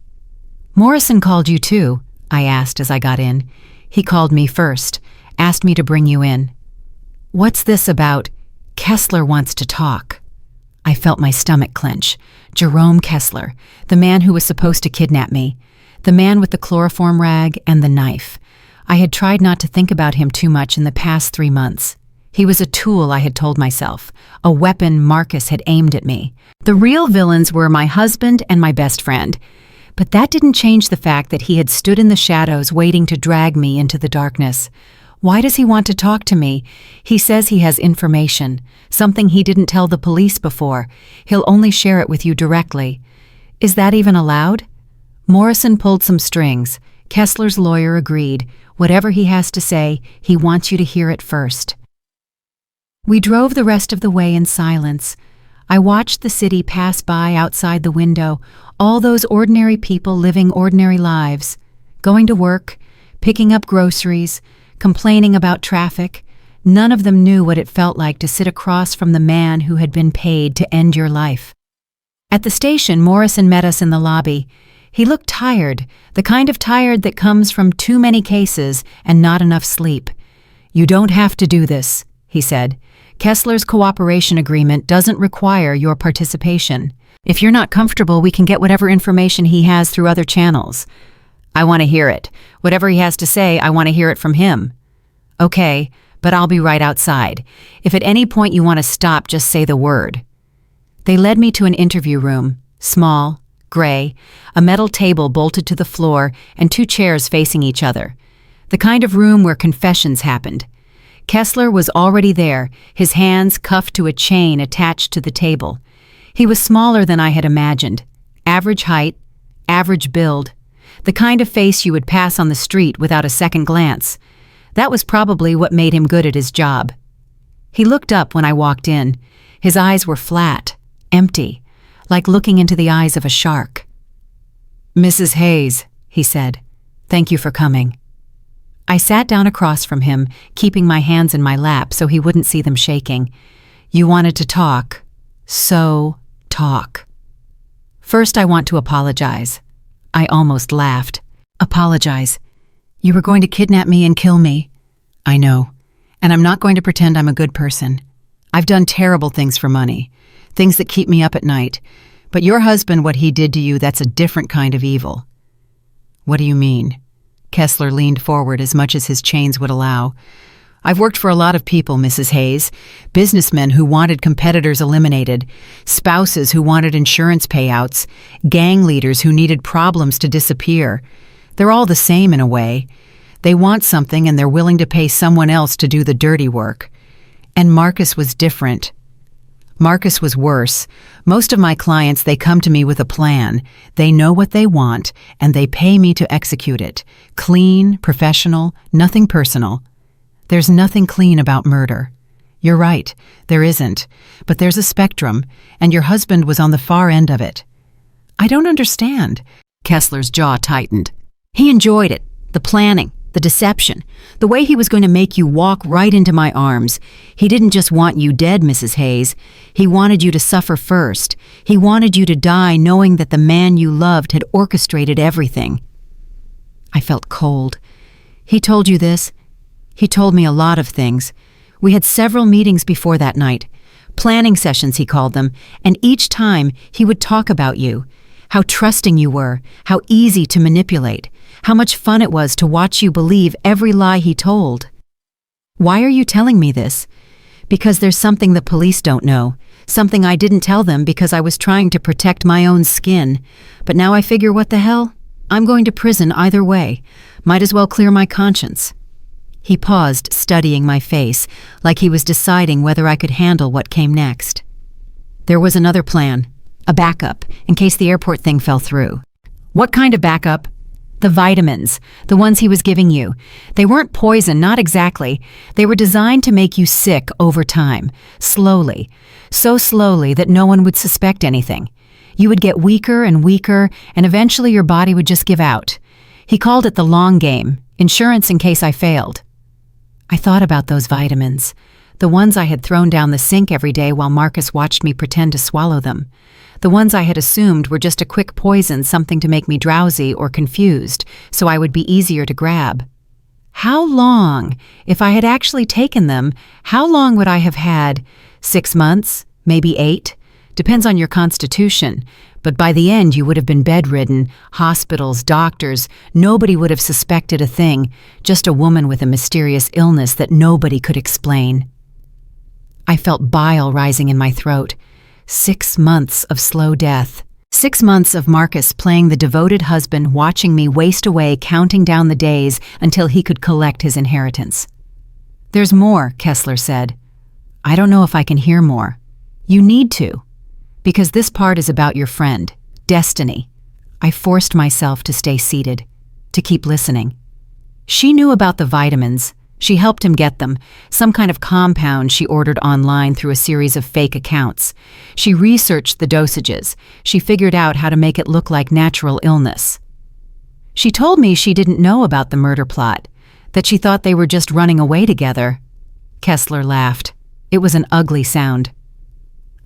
"Morrison called you too?" I asked as I got in. "He called me first, asked me to bring you in." "What's this about? Kessler wants to talk." I felt my stomach clench. Jerome Kessler, the man who was supposed to kidnap me, the man with the chloroform rag and the knife. I had tried not to think about him too much in the past 3 months. He was a tool, I had told myself, a weapon Marcus had aimed at me. The real villains were my husband and my best friend. But that didn't change the fact that he had stood in the shadows waiting to drag me into the darkness. Why does he want to talk to me? He says he has information, something he didn't tell the police before. He'll only share it with you directly. Is that even allowed? Morrison pulled some strings. Kessler's lawyer agreed. Whatever he has to say, he wants you to hear it first. We drove the rest of the way in silence. I watched the city pass by outside the window, all those ordinary people living ordinary lives, going to work, picking up groceries, complaining about traffic. None of them knew what it felt like to sit across from the man who had been paid to end your life. At the station, Morrison met us in the lobby. He looked tired, the kind of tired that comes from too many cases and not enough sleep. "You don't have to do this," he said. "Kessler's cooperation agreement doesn't require your participation. If you're not comfortable, we can get whatever information he has through other channels." "I want to hear it. Whatever he has to say, I want to hear it from him." "Okay, but I'll be right outside. If at any point you want to stop, just say the word." They led me to an interview room, small, gray, a metal table bolted to the floor, and 2 chairs facing each other. The kind of room where confessions happened. Kessler was already there, his hands cuffed to a chain attached to the table. He was smaller than I had imagined. Average height, average build. The kind of face you would pass on the street without a second glance. That was probably what made him good at his job. He looked up when I walked in. His eyes were flat, empty, like looking into the eyes of a shark. "Mrs. Hayes," he said, "thank you for coming." I sat down across from him, keeping my hands in my lap so he wouldn't see them shaking. "You wanted to talk. So, talk." "First, I want to apologize." I almost laughed. "Apologize. You were going to kidnap me and kill me." "I know. And I'm not going to pretend I'm a good person. I've done terrible things for money, things that keep me up at night. But your husband, what he did to you, that's a different kind of evil." "What do you mean?" Kessler leaned forward as much as his chains would allow. "I've worked for a lot of people, Mrs. Hayes. Businessmen who wanted competitors eliminated, spouses who wanted insurance payouts, gang leaders who needed problems to disappear. They're all the same in a way. They want something and they're willing to pay someone else to do the dirty work. And Marcus was different. Marcus was worse. Most of my clients, they come to me with a plan. They know what they want, and they pay me to execute it. Clean, professional, nothing personal. There's nothing clean about murder. You're right, there isn't. But there's a spectrum, and your husband was on the far end of it." "I don't understand." Kessler's jaw tightened. "He enjoyed it, the planning, the deception, the way he was going to make you walk right into my arms. He didn't just want you dead, Mrs. Hayes. He wanted you to suffer first. He wanted you to die knowing that the man you loved had orchestrated everything." I felt cold. "He told you this?" "He told me a lot of things. We had several meetings before that night. Planning sessions, he called them, and each time he would talk about you. How trusting you were, how easy to manipulate, how much fun it was to watch you believe every lie he told." "Why are you telling me this?" "Because there's something the police don't know, something I didn't tell them because I was trying to protect my own skin. But now I figure, what the hell? I'm going to prison either way. Might as well clear my conscience." He paused, studying my face, like he was deciding whether I could handle what came next. There was another plan, a backup, in case the airport thing fell through. What kind of backup? The vitamins, the ones he was giving you. They weren't poison, not exactly. They were designed to make you sick over time, slowly. So slowly that no one would suspect anything. You would get weaker and weaker, and eventually your body would just give out. He called it the long game, insurance in case I failed. I thought about those vitamins, the ones I had thrown down the sink every day while Marcus watched me pretend to swallow them. The ones I had assumed were just a quick poison, something to make me drowsy or confused, so I would be easier to grab. How long? If I had actually taken them, how long would I have had? 6 months? Maybe 8? Depends on your constitution. But by the end, you would have been bedridden, hospitals, doctors. Nobody would have suspected a thing, just a woman with a mysterious illness that nobody could explain. I felt bile rising in my throat. 6 months of slow death. 6 months of Marcus playing the devoted husband, watching me waste away, counting down the days until he could collect his inheritance. There's more, Kessler said. I don't know if I can hear more. You need to. Because this part is about your friend, Destiny. I forced myself to stay seated, to keep listening. She knew about the vitamins. She helped him get them, some kind of compound she ordered online through a series of fake accounts. She researched the dosages. She figured out how to make it look like natural illness. She told me she didn't know about the murder plot, that she thought they were just running away together. Kessler laughed. It was an ugly sound.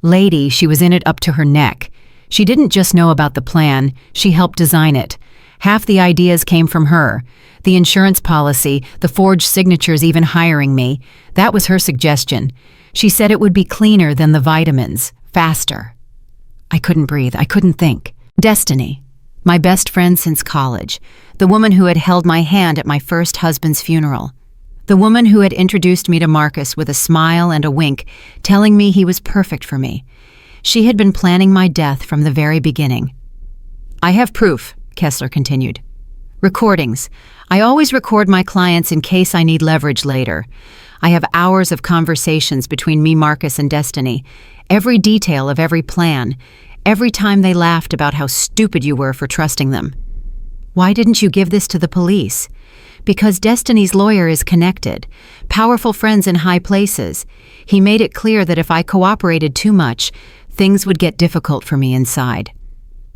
Lady, she was in it up to her neck. She didn't just know about the plan, she helped design it. Half the ideas came from her. The insurance policy, the forged signatures, even hiring me. That was her suggestion. She said it would be cleaner than the vitamins, faster. I couldn't breathe, I couldn't think. Destiny, my best friend since college, the woman who had held my hand at my first husband's funeral. The woman who had introduced me to Marcus with a smile and a wink, telling me he was perfect for me. She had been planning my death from the very beginning. I have proof, Kessler continued. Recordings. I always record my clients in case I need leverage later. I have hours of conversations between me, Marcus, and Destiny. Every detail of every plan. Every time they laughed about how stupid you were for trusting them. Why didn't you give this to the police? Because Destiny's lawyer is connected, powerful friends in high places. He made it clear that if I cooperated too much, things would get difficult for me inside.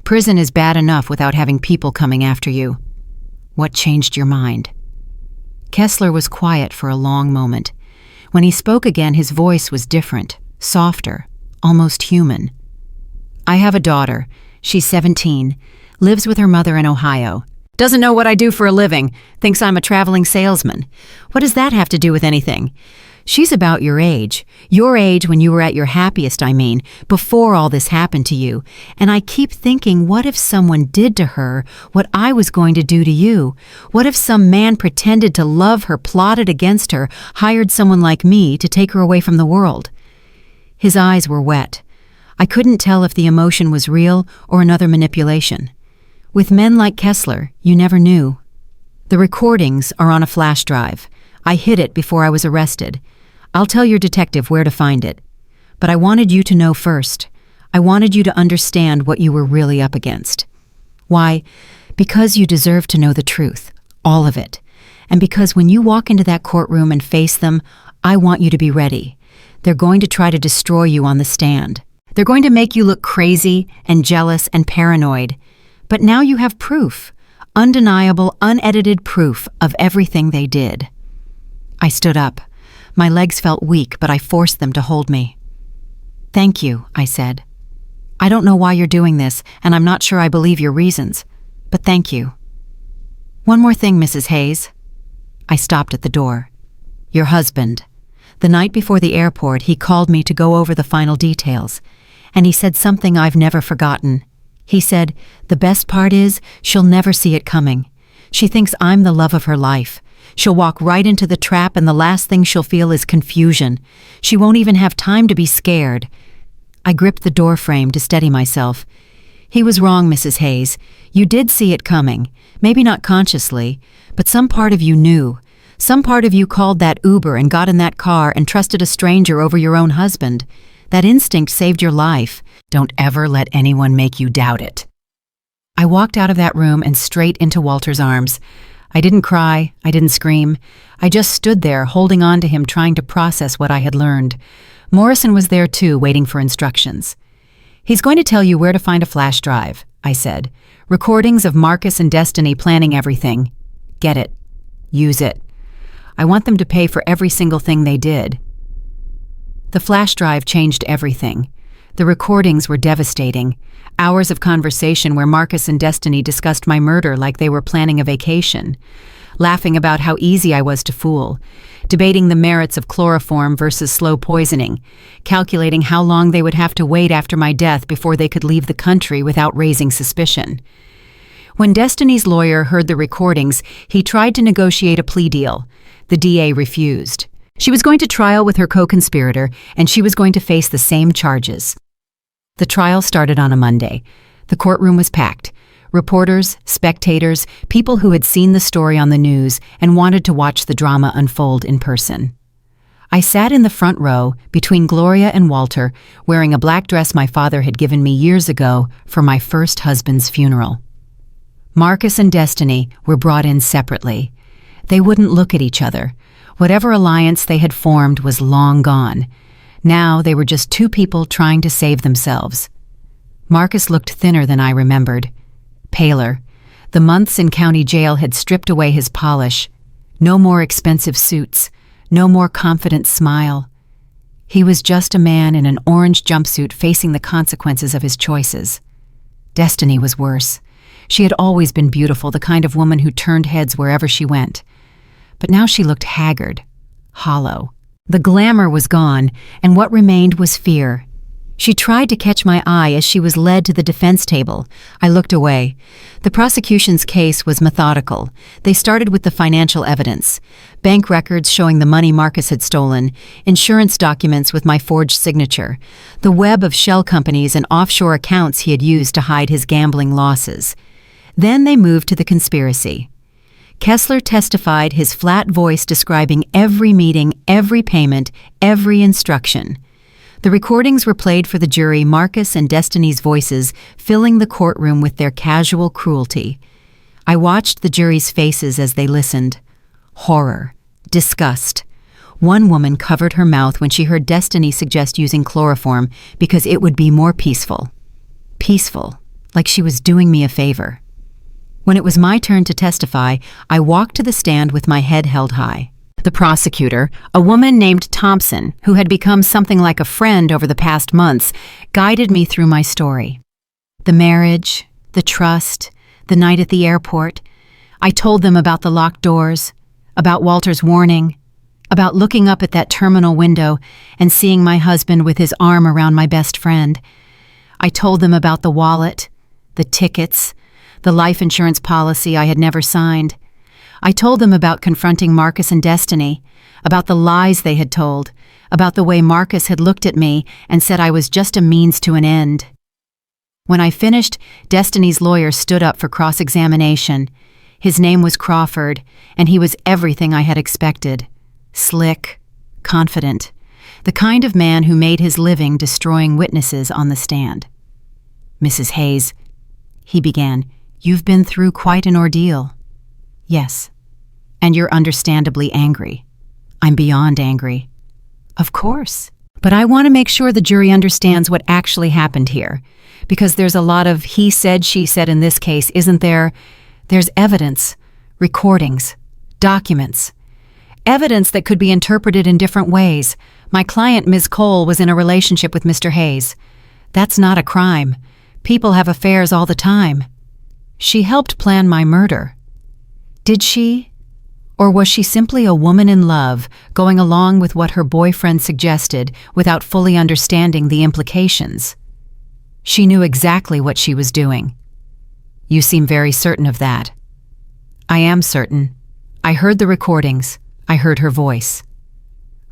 Prison is bad enough without having people coming after you. What changed your mind? Kessler was quiet for a long moment. When he spoke again, his voice was different, softer, almost human. I have a daughter. She's 17, lives with her mother in Ohio. Doesn't know what I do for a living, thinks I'm a traveling salesman. What does that have to do with anything? She's about your age when you were at your happiest, I mean, before all this happened to you. And I keep thinking, what if someone did to her what I was going to do to you? What if some man pretended to love her, plotted against her, hired someone like me to take her away from the world? His eyes were wet. I couldn't tell if the emotion was real or another manipulation. With men like Kessler, you never knew. The recordings are on a flash drive. I hid it before I was arrested. I'll tell your detective where to find it. But I wanted you to know first. I wanted you to understand what you were really up against. Why? Because you deserve to know the truth, all of it. And because when you walk into that courtroom and face them, I want you to be ready. They're going to try to destroy you on the stand. They're going to make you look crazy and jealous and paranoid. But now you have proof, undeniable, unedited proof of everything they did. I stood up. My legs felt weak, but I forced them to hold me. Thank you, I said. I don't know why you're doing this, and I'm not sure I believe your reasons, but thank you. One more thing, Mrs. Hayes. I stopped at the door. Your husband. The night before the airport, he called me to go over the final details, and he said something I've never forgotten. He said, the best part is, she'll never see it coming. She thinks I'm the love of her life. She'll walk right into the trap and the last thing she'll feel is confusion. She won't even have time to be scared. I gripped the door frame to steady myself. He was wrong, Mrs. Hayes. You did see it coming. Maybe not consciously, but some part of you knew. Some part of you called that Uber and got in that car and trusted a stranger over your own husband. That instinct saved your life. Don't ever let anyone make you doubt it. I walked out of that room and straight into Walter's arms. I didn't cry, I didn't scream. I just stood there, holding on to him, trying to process what I had learned. Morrison was there too, waiting for instructions. "He's going to tell you where to find a flash drive," I said. "Recordings of Marcus and Destiny planning everything. Get it. Use it. I want them to pay for every single thing they did." The flash drive changed everything. The recordings were devastating. Hours of conversation where Marcus and Destiny discussed my murder like they were planning a vacation, laughing about how easy I was to fool, debating the merits of chloroform versus slow poisoning, calculating how long they would have to wait after my death before they could leave the country without raising suspicion. When Destiny's lawyer heard the recordings, he tried to negotiate a plea deal. The DA refused. She was going to trial with her co-conspirator, and she was going to face the same charges. The trial started on a Monday. The courtroom was packed. Reporters, spectators, people who had seen the story on the news and wanted to watch the drama unfold in person. I sat in the front row between Gloria and Walter, wearing a black dress my father had given me years ago for my first husband's funeral. Marcus and Destiny were brought in separately. They wouldn't look at each other. Whatever alliance they had formed was long gone. Now they were just two people trying to save themselves. Marcus looked thinner than I remembered. Paler. The months in county jail had stripped away his polish. No more expensive suits. No more confident smile. He was just a man in an orange jumpsuit facing the consequences of his choices. Destiny was worse. She had always been beautiful, the kind of woman who turned heads wherever she went. But now she looked haggard, hollow. The glamour was gone, and what remained was fear. She tried to catch my eye as she was led to the defense table. I looked away. The prosecution's case was methodical. They started with the financial evidence: bank records showing the money Marcus had stolen, insurance documents with my forged signature, the web of shell companies and offshore accounts he had used to hide his gambling losses. Then they moved to the conspiracy. Kessler testified, his flat voice describing every meeting, every payment, every instruction. The recordings were played for the jury, Marcus and Destiny's voices filling the courtroom with their casual cruelty. I watched the jury's faces as they listened. Horror, disgust. One woman covered her mouth when she heard Destiny suggest using chloroform because it would be more peaceful. Peaceful, like she was doing me a favor. When it was my turn to testify, I walked to the stand with my head held high. The prosecutor, a woman named Thompson, who had become something like a friend over the past months, guided me through my story. The marriage, the trust, the night at the airport. I told them about the locked doors, about Walter's warning, about looking up at that terminal window and seeing my husband with his arm around my best friend. I told them about the wallet, the tickets, the life insurance policy I had never signed. I told them about confronting Marcus and Destiny, about the lies they had told, about the way Marcus had looked at me and said I was just a means to an end. When I finished, Destiny's lawyer stood up for cross-examination. His name was Crawford, and he was everything I had expected. Slick, confident, the kind of man who made his living destroying witnesses on the stand. "Mrs. Hayes," he began, "you've been through quite an ordeal." "Yes. And you're understandably angry." "I'm beyond angry." "Of course. But I want to make sure the jury understands what actually happened here. Because there's a lot of he said, she said in this case, isn't there? There's evidence, recordings, documents. Evidence that could be interpreted in different ways. My client, Ms. Cole, was in a relationship with Mr. Hayes. That's not a crime. People have affairs all the time. She helped plan my murder. Did she? Or was she simply a woman in love, going along with what her boyfriend suggested without fully understanding the implications? She knew exactly what she was doing. You seem very certain of that. I am certain. I heard the recordings. I heard her voice.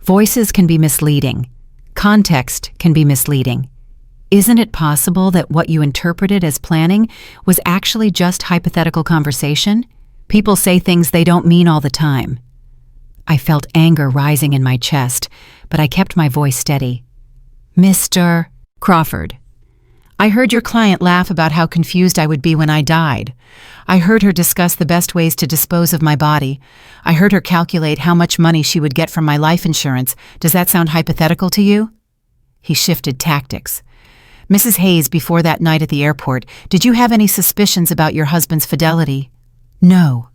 Voices can be misleading. Context can be misleading. Isn't it possible that what you interpreted as planning was actually just hypothetical conversation? People say things they don't mean all the time. I felt anger rising in my chest, but I kept my voice steady. Mr. Crawford. I heard your client laugh about how confused I would be when I died. I heard her discuss the best ways to dispose of my body. I heard her calculate how much money she would get from my life insurance. Does that sound hypothetical to you? He shifted tactics. Mrs. Hayes, before that night at the airport, did you have any suspicions about your husband's fidelity? No.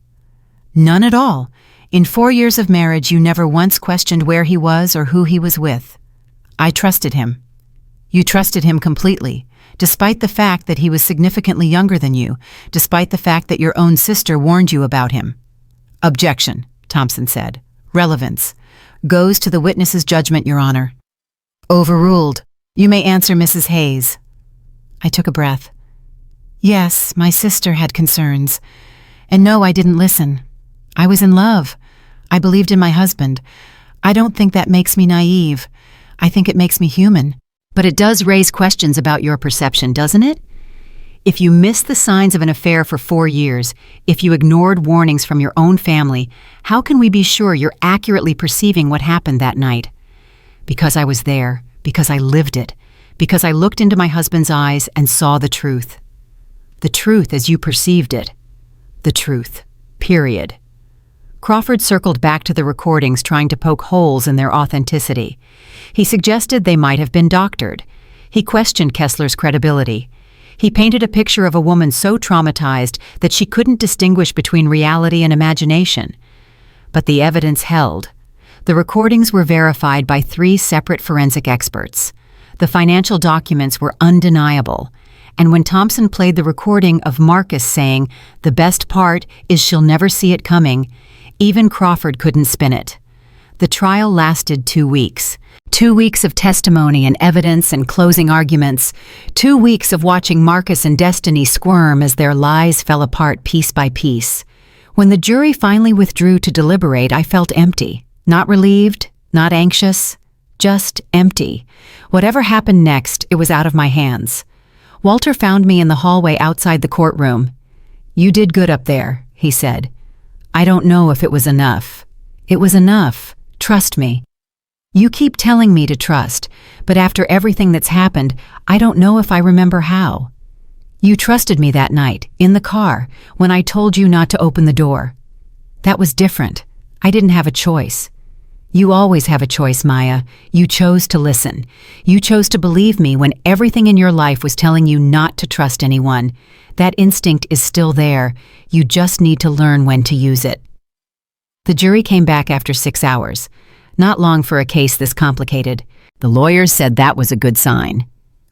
None at all. In 4 years of marriage, you never once questioned where he was or who he was with. I trusted him. You trusted him completely, despite the fact that he was significantly younger than you, despite the fact that your own sister warned you about him. Objection, Thompson said. Relevance. Goes to the witness's judgment, Your Honor. Overruled. You may answer, Mrs. Hayes. I took a breath. Yes, my sister had concerns. And no, I didn't listen. I was in love. I believed in my husband. I don't think that makes me naive. I think it makes me human. But it does raise questions about your perception, doesn't it? If you missed the signs of an affair for 4 years, if you ignored warnings from your own family, how can we be sure you're accurately perceiving what happened that night? Because I was there, because I lived it, because I looked into my husband's eyes and saw the truth. The truth as you perceived it. The truth. Period. Crawford circled back to the recordings, trying to poke holes in their authenticity. He suggested they might have been doctored. He questioned Kessler's credibility. He painted a picture of a woman so traumatized that she couldn't distinguish between reality and imagination. But the evidence held. The recordings were verified by 3 separate forensic experts. The financial documents were undeniable. And when Thompson played the recording of Marcus saying, "The best part is she'll never see it coming," even Crawford couldn't spin it. The trial lasted 2 weeks. 2 weeks of testimony and evidence and closing arguments. 2 weeks of watching Marcus and Destiny squirm as their lies fell apart piece by piece. When the jury finally withdrew to deliberate, I felt empty. Not relieved, not anxious, just empty. Whatever happened next, it was out of my hands. Walter found me in the hallway outside the courtroom. "You did good up there," he said. "I don't know if it was enough." "It was enough. Trust me." "You keep telling me to trust, but after everything that's happened, I don't know if I remember how." "You trusted me that night, in the car, when I told you not to open the door." "That was different. I didn't have a choice." "You always have a choice, Maya. You chose to listen. You chose to believe me when everything in your life was telling you not to trust anyone. That instinct is still there. You just need to learn when to use it." The jury came back after 6 hours. Not long for a case this complicated. The lawyers said that was a good sign.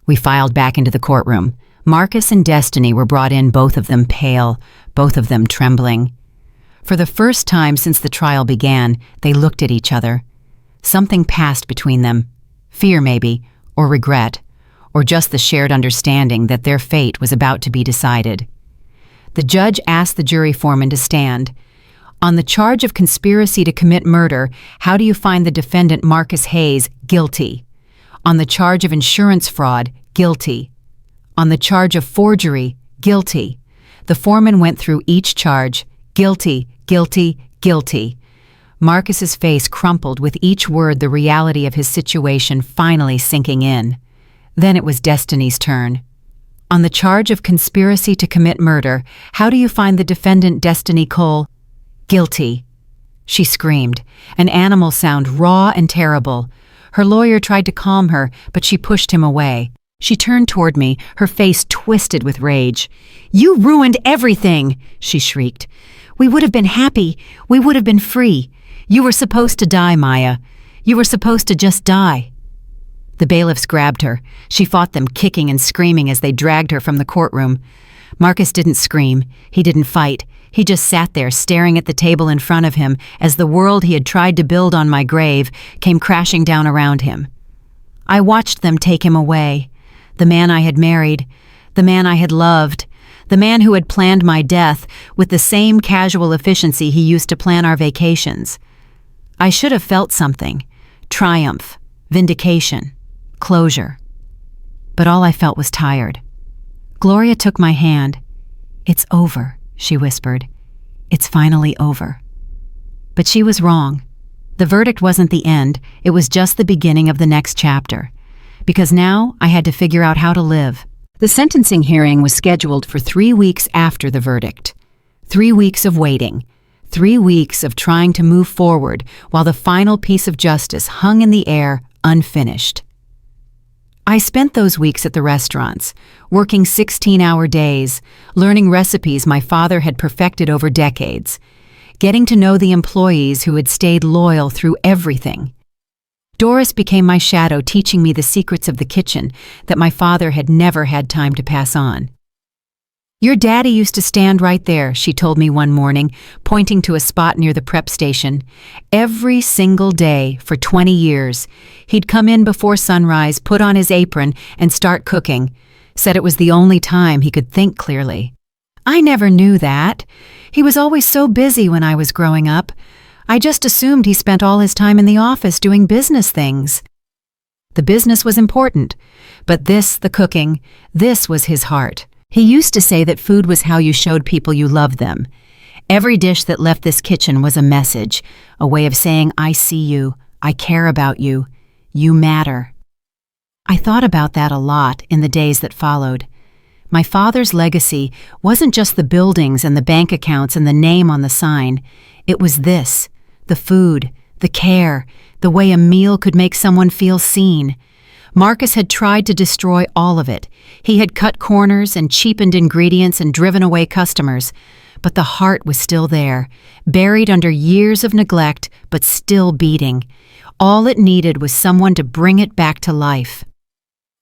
We filed back into the courtroom. Marcus and Destiny were brought in, both of them pale, both of them trembling. For the first time since the trial began, they looked at each other. Something passed between them. Fear, maybe, or regret, or just the shared understanding that their fate was about to be decided. The judge asked the jury foreman to stand. "On the charge of conspiracy to commit murder, how do you find the defendant Marcus Hayes guilty? On the charge of insurance fraud, guilty. On the charge of forgery, guilty." The foreman went through each charge. Guilty, guilty, guilty. Marcus's face crumpled with each word, the reality of his situation finally sinking in. Then it was Destiny's turn. "On the charge of conspiracy to commit murder, how do you find the defendant Destiny Cole guilty?" She screamed, an animal sound raw and terrible. Her lawyer tried to calm her, but she pushed him away. She turned toward me, her face twisted with rage. "You ruined everything!" she shrieked. "We would have been happy. We would have been free. You were supposed to die, Maya. You were supposed to just die." The bailiffs grabbed her. She fought them, kicking and screaming as they dragged her from the courtroom. Marcus didn't scream. He didn't fight. He just sat there, staring at the table in front of him as the world he had tried to build on my grave came crashing down around him. I watched them take him away. The man I had married, the man I had loved, the man who had planned my death with the same casual efficiency he used to plan our vacations. I should have felt something. Triumph, vindication, closure. But all I felt was tired. Gloria took my hand. "It's over," she whispered. "It's finally over." But she was wrong. The verdict wasn't the end. It was just the beginning of the next chapter. because now I had to figure out how to live. The sentencing hearing was scheduled for 3 weeks after the verdict. 3 weeks of waiting. 3 weeks of trying to move forward while the final piece of justice hung in the air unfinished. I spent those weeks at the restaurants, working 16-hour days, learning recipes my father had perfected over decades, getting to know the employees who had stayed loyal through everything. Doris became my shadow, teaching me the secrets of the kitchen that my father had never had time to pass on. "Your daddy used to stand right there," she told me one morning, pointing to a spot near the prep station. "Every single day for 20 years. He'd come in before sunrise, put on his apron, and start cooking. Said it was the only time he could think clearly." I never knew that. He was always so busy when I was growing up. I just assumed he spent all his time in the office doing business things. The business was important, but this, the cooking, this was his heart. He used to say that food was how you showed people you loved them. Every dish that left this kitchen was a message, a way of saying, "I see you, I care about you, you matter." I thought about that a lot in the days that followed. My father's legacy wasn't just the buildings and the bank accounts and the name on the sign. It was this, the food, the care, the way a meal could make someone feel seen. Marcus had tried to destroy all of it. He had cut corners and cheapened ingredients and driven away customers. But the heart was still there, buried under years of neglect, but still beating. All it needed was someone to bring it back to life.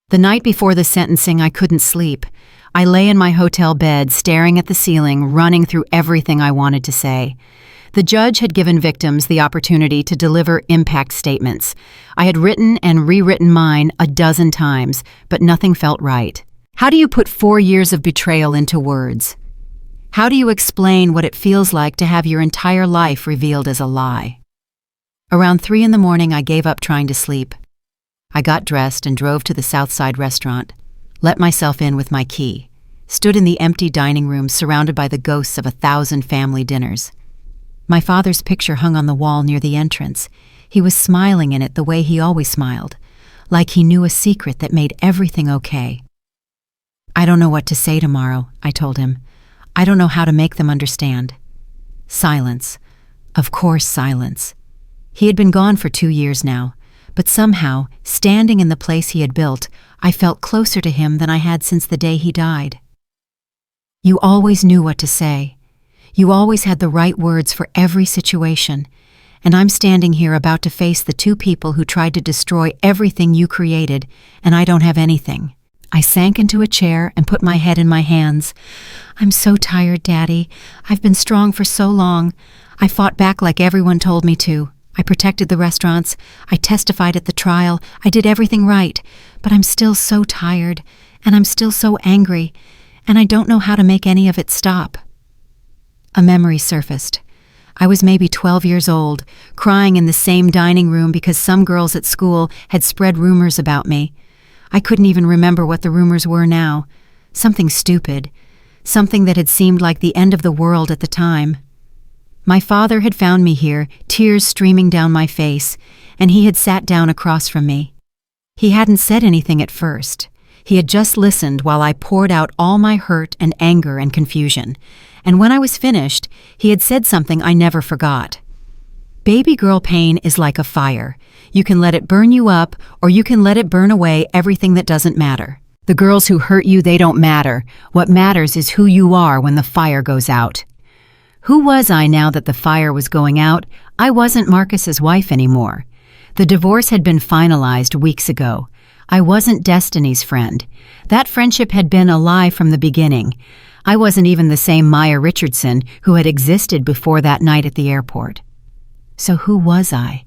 The night before the sentencing, I couldn't sleep. I lay in my hotel bed, staring at the ceiling, running through everything I wanted to say. The judge had given victims the opportunity to deliver impact statements. I had written and rewritten mine a dozen times, but nothing felt right. How do you put 4 years of betrayal into words? How do you explain what it feels like to have your entire life revealed as a lie? Around 3 in the morning, I gave up trying to sleep. I got dressed and drove to the Southside restaurant, let myself in with my key, stood in the empty dining room surrounded by the ghosts of 1,000 family dinners. My father's picture hung on the wall near the entrance. He was smiling in it the way he always smiled, like he knew a secret that made everything okay. "I don't know what to say tomorrow," I told him. "I don't know how to make them understand." Silence. Of course, silence. He had been gone for 2 years now, but somehow, standing in the place he had built, I felt closer to him than I had since the day he died. "You always knew what to say. You always had the right words for every situation, and I'm standing here about to face the 2 people who tried to destroy everything you created, and I don't have anything." I sank into a chair and put my head in my hands. "I'm so tired, Daddy. I've been strong for so long. I fought back like everyone told me to. I protected the restaurants. I testified at the trial. I did everything right, but I'm still so tired, and I'm still so angry, and I don't know how to make any of it stop." A memory surfaced. I was maybe 12 years old, crying in the same dining room because some girls at school had spread rumors about me. I couldn't even remember what the rumors were now. Something stupid. Something that had seemed like the end of the world at the time. My father had found me here, tears streaming down my face, and he had sat down across from me. He hadn't said anything at first. He had just listened while I poured out all my hurt and anger and confusion. And when I was finished, he had said something I never forgot. "Baby girl pain is like a fire. You can let it burn you up, or you can let it burn away everything that doesn't matter. The girls who hurt you, they don't matter. What matters is who you are when the fire goes out." Who was I now that the fire was going out? I wasn't Marcus's wife anymore. The divorce had been finalized weeks ago. I wasn't Destiny's friend. That friendship had been a lie from the beginning. I wasn't even the same Maya Richardson who had existed before that night at the airport. So who was I?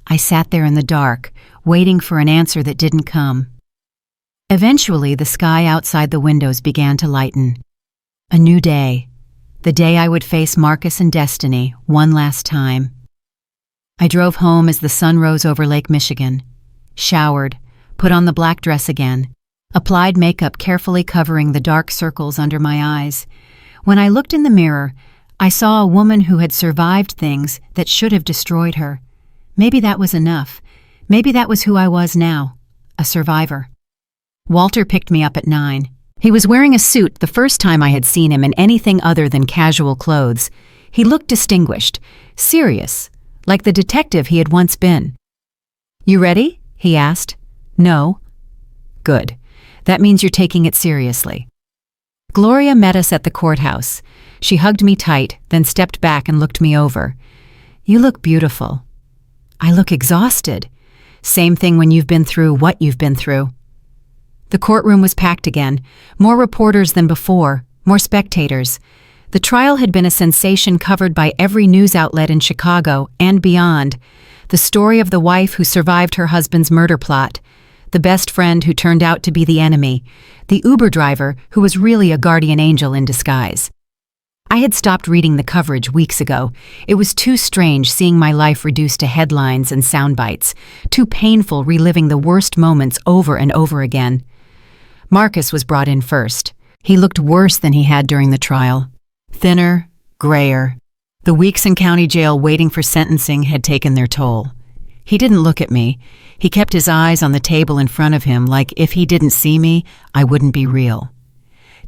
I sat there in the dark, waiting for an answer that didn't come. Eventually, the sky outside the windows began to lighten. A new day. The day I would face Marcus and Destiny one last time. I drove home as the sun rose over Lake Michigan, showered, put on the black dress again, applied makeup carefully covering the dark circles under my eyes. When I looked in the mirror, I saw a woman who had survived things that should have destroyed her. Maybe that was enough. Maybe that was who I was now, a survivor. Walter picked me up at 9. He was wearing a suit the first time I had seen him in anything other than casual clothes. He looked distinguished, serious, like the detective he had once been. "You ready?" he asked. "No." "Good. That means you're taking it seriously." Gloria met us at the courthouse. She hugged me tight, then stepped back and looked me over. "You look beautiful." "I look exhausted." "Same thing when you've been through what you've been through." The courtroom was packed again, more reporters than before, more spectators. The trial had been a sensation covered by every news outlet in Chicago and beyond. The story of the wife who survived her husband's murder plot, the best friend who turned out to be the enemy, the Uber driver who was really a guardian angel in disguise. I had stopped reading the coverage weeks ago. It was too strange seeing my life reduced to headlines and sound bites, too painful reliving the worst moments over and over again. Marcus was brought in first. He looked worse than he had during the trial. Thinner, grayer. The weeks in county jail waiting for sentencing had taken their toll. He didn't look at me. He kept his eyes on the table in front of him, like if he didn't see me, I wouldn't be real.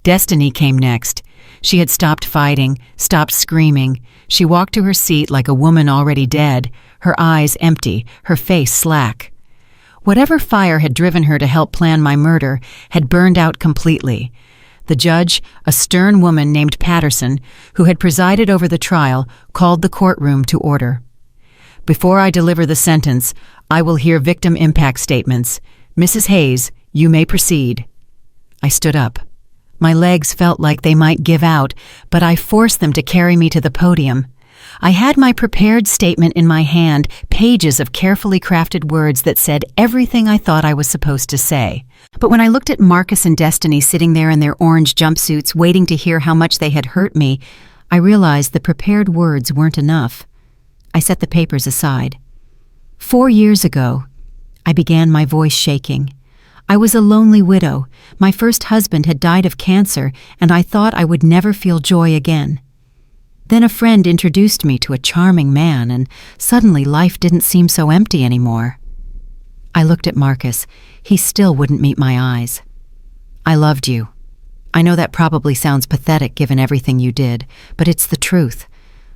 Destiny came next. She had stopped fighting, stopped screaming. She walked to her seat like a woman already dead, her eyes empty, her face slack. Whatever fire had driven her to help plan my murder had burned out completely. The judge, a stern woman named Patterson, who had presided over the trial, called the courtroom to order. "Before I deliver the sentence, I will hear victim impact statements. Mrs. Hayes, you may proceed." I stood up. My legs felt like they might give out, but I forced them to carry me to the podium. I had my prepared statement in my hand, pages of carefully crafted words that said everything I thought I was supposed to say. But when I looked at Marcus and Destiny sitting there in their orange jumpsuits waiting to hear how much they had hurt me, I realized the prepared words weren't enough. I set the papers aside. 4 years ago, I began, my voice shaking. I was a lonely widow. My first husband had died of cancer, and I thought I would never feel joy again. Then a friend introduced me to a charming man, and suddenly life didn't seem so empty anymore. I looked at Marcus. He still wouldn't meet my eyes. "I loved you. I know that probably sounds pathetic given everything you did, but it's the truth.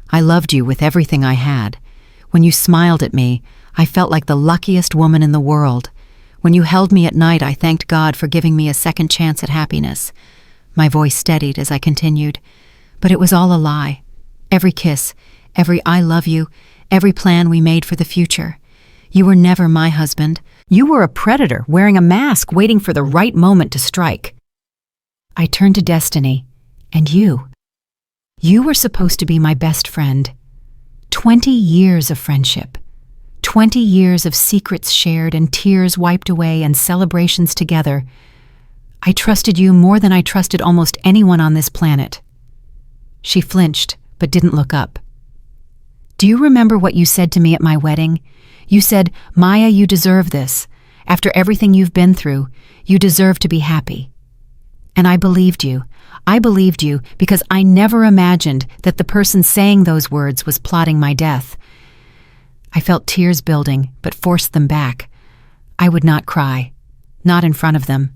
I loved you with everything I had. When you smiled at me, I felt like the luckiest woman in the world. When you held me at night, I thanked God for giving me a second chance at happiness." My voice steadied as I continued. "But it was all a lie. Every kiss, every I love you, every plan we made for the future. You were never my husband. You were a predator wearing a mask waiting for the right moment to strike." I turned to Destiny. "And you? You were supposed to be my best friend. 20 years of friendship. 20 years of secrets shared and tears wiped away and celebrations together. I trusted you more than I trusted almost anyone on this planet." She flinched, but didn't look up. "Do you remember what you said to me at my wedding? You said, 'Maya, you deserve this. After everything you've been through, you deserve to be happy.' And I believed you. I believed you because I never imagined that the person saying those words was plotting my death." I felt tears building, but forced them back. I would not cry, not in front of them.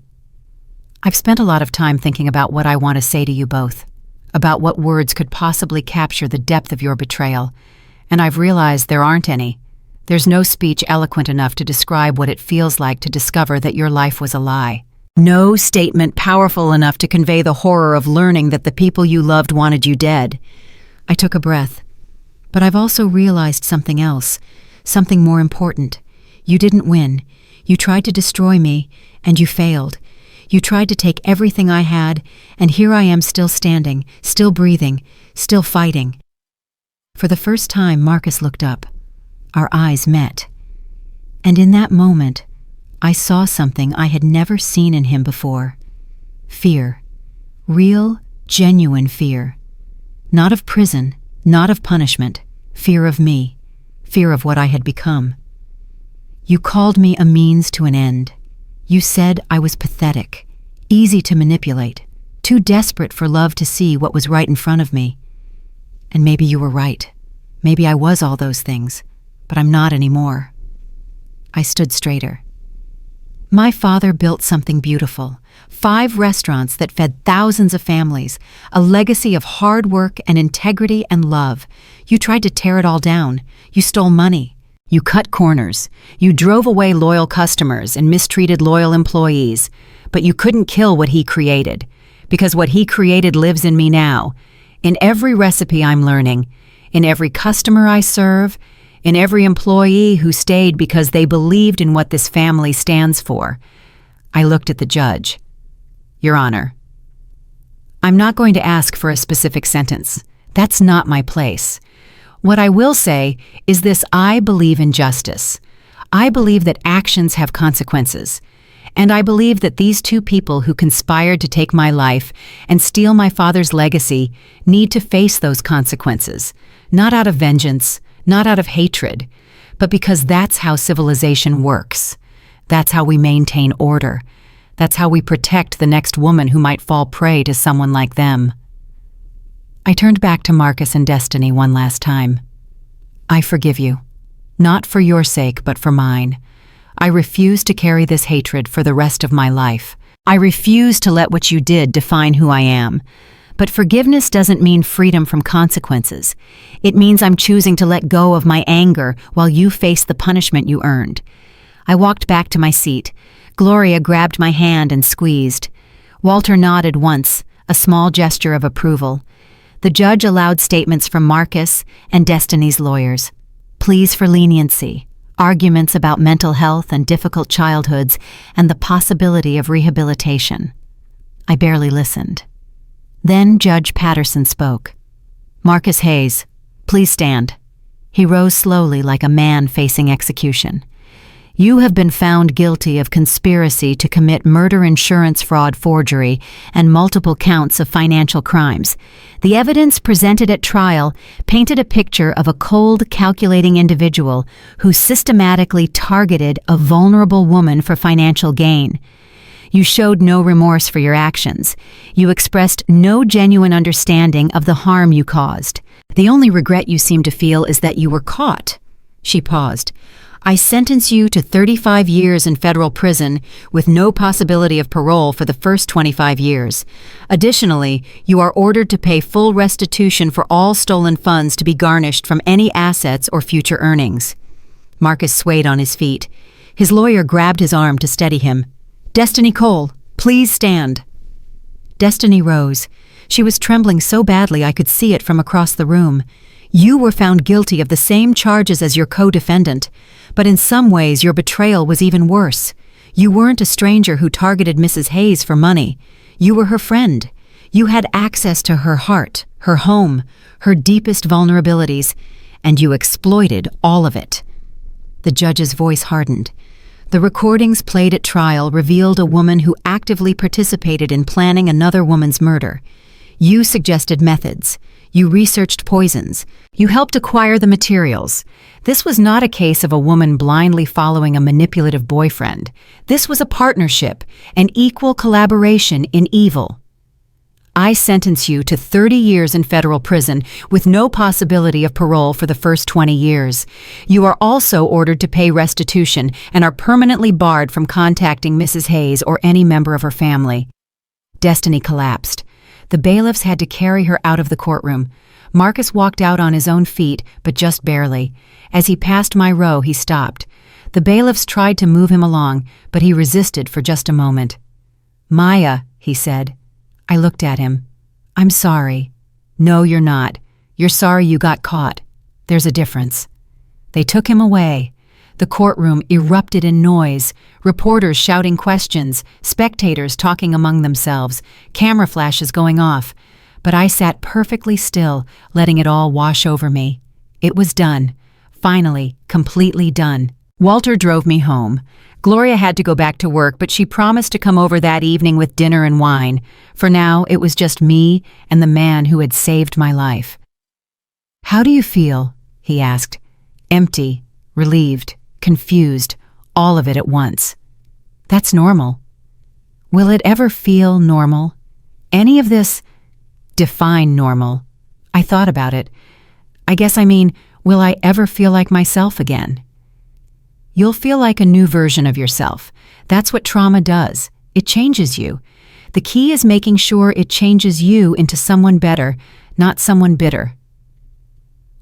I've spent a lot of time thinking about what I want to say to you both, about what words could possibly capture the depth of your betrayal, and I've realized there aren't any. There's no speech eloquent enough to describe what it feels like to discover that your life was a lie. No statement powerful enough to convey the horror of learning that the people you loved wanted you dead. I took a breath. But I've also realized something else, something more important. You didn't win. You tried to destroy me, and you failed. You tried to take everything I had, and here I am still standing, still breathing, still fighting. For the first time, Marcus looked up. Our eyes met. And in that moment, I saw something I had never seen in him before. Fear. Real, genuine fear. Not of prison, not of punishment. Fear of me. Fear of what I had become. You called me a means to an end. You said I was pathetic, easy to manipulate, too desperate for love to see what was right in front of me. And maybe you were right. Maybe I was all those things, but I'm not anymore. I stood straighter. My father built something beautiful. 5 restaurants that fed thousands of families, a legacy of hard work and integrity and love. You tried to tear it all down. You stole money. You cut corners. You drove away loyal customers and mistreated loyal employees. But you couldn't kill what he created, because what he created lives in me now, in every recipe I'm learning, in every customer I serve, in every employee who stayed because they believed in what this family stands for. I looked at the judge. Your Honor, I'm not going to ask for a specific sentence. That's not my place. What I will say is this: I believe in justice. I believe that actions have consequences. And I believe that these 2 people who conspired to take my life and steal my father's legacy need to face those consequences, not out of vengeance, not out of hatred, but because that's how civilization works. That's how we maintain order. That's how we protect the next woman who might fall prey to someone like them. I turned back to Marcus and Destiny one last time. I forgive you. Not for your sake, but for mine. I refuse to carry this hatred for the rest of my life. I refuse to let what you did define who I am. But forgiveness doesn't mean freedom from consequences. It means I'm choosing to let go of my anger while you face the punishment you earned. I walked back to my seat. Gloria grabbed my hand and squeezed. Walter nodded once, a small gesture of approval. The judge allowed statements from Marcus and Destiny's lawyers. Pleas for leniency, arguments about mental health and difficult childhoods, and the possibility of rehabilitation. I barely listened. Then Judge Patterson spoke. Marcus Hayes, please stand. He rose slowly like a man facing execution. You have been found guilty of conspiracy to commit murder insurance fraud forgery and multiple counts of financial crimes. The evidence presented at trial painted a picture of a cold, calculating individual who systematically targeted a vulnerable woman for financial gain. You showed no remorse for your actions. You expressed no genuine understanding of the harm you caused. The only regret you seem to feel is that you were caught. She paused. I sentence you to 35 years in federal prison with no possibility of parole for the first 25 years. Additionally, you are ordered to pay full restitution for all stolen funds to be garnished from any assets or future earnings. Marcus swayed on his feet. His lawyer grabbed his arm to steady him. Destiny Cole, please stand. Destiny rose. She was trembling so badly I could see it from across the room. You were found guilty of the same charges as your co-defendant, but in some ways your betrayal was even worse. You weren't a stranger who targeted Mrs. Hayes for money. You were her friend. You had access to her heart, her home, her deepest vulnerabilities, and you exploited all of it. The judge's voice hardened. The recordings played at trial revealed a woman who actively participated in planning another woman's murder. You suggested methods. You researched poisons. You helped acquire the materials. This was not a case of a woman blindly following a manipulative boyfriend. This was a partnership, an equal collaboration in evil. I sentence you to 30 years in federal prison with no possibility of parole for the first 20 years. You are also ordered to pay restitution and are permanently barred from contacting Mrs. Hayes or any member of her family. Destiny collapsed. The bailiffs had to carry her out of the courtroom. Marcus walked out on his own feet, but just barely. As he passed my row, he stopped. The bailiffs tried to move him along, but he resisted for just a moment. Maya, he said. I looked at him. I'm sorry. No, you're not. You're sorry you got caught. There's a difference. They took him away. The courtroom erupted in noise, reporters shouting questions, spectators talking among themselves, camera flashes going off. But I sat perfectly still, letting it all wash over me. It was done. Finally, completely done. Walter drove me home. Gloria had to go back to work, but she promised to come over that evening with dinner and wine. For now, it was just me and the man who had saved my life. How do you feel? He asked. Empty, relieved, confused, all of it at once. That's normal. Will it ever feel normal? Any of this? Define normal. I thought about it. I guess I mean, will I ever feel like myself again? you'll feel like a new version of yourself. That's what trauma does. It changes you. The key is making sure it changes you into someone better, not someone bitter.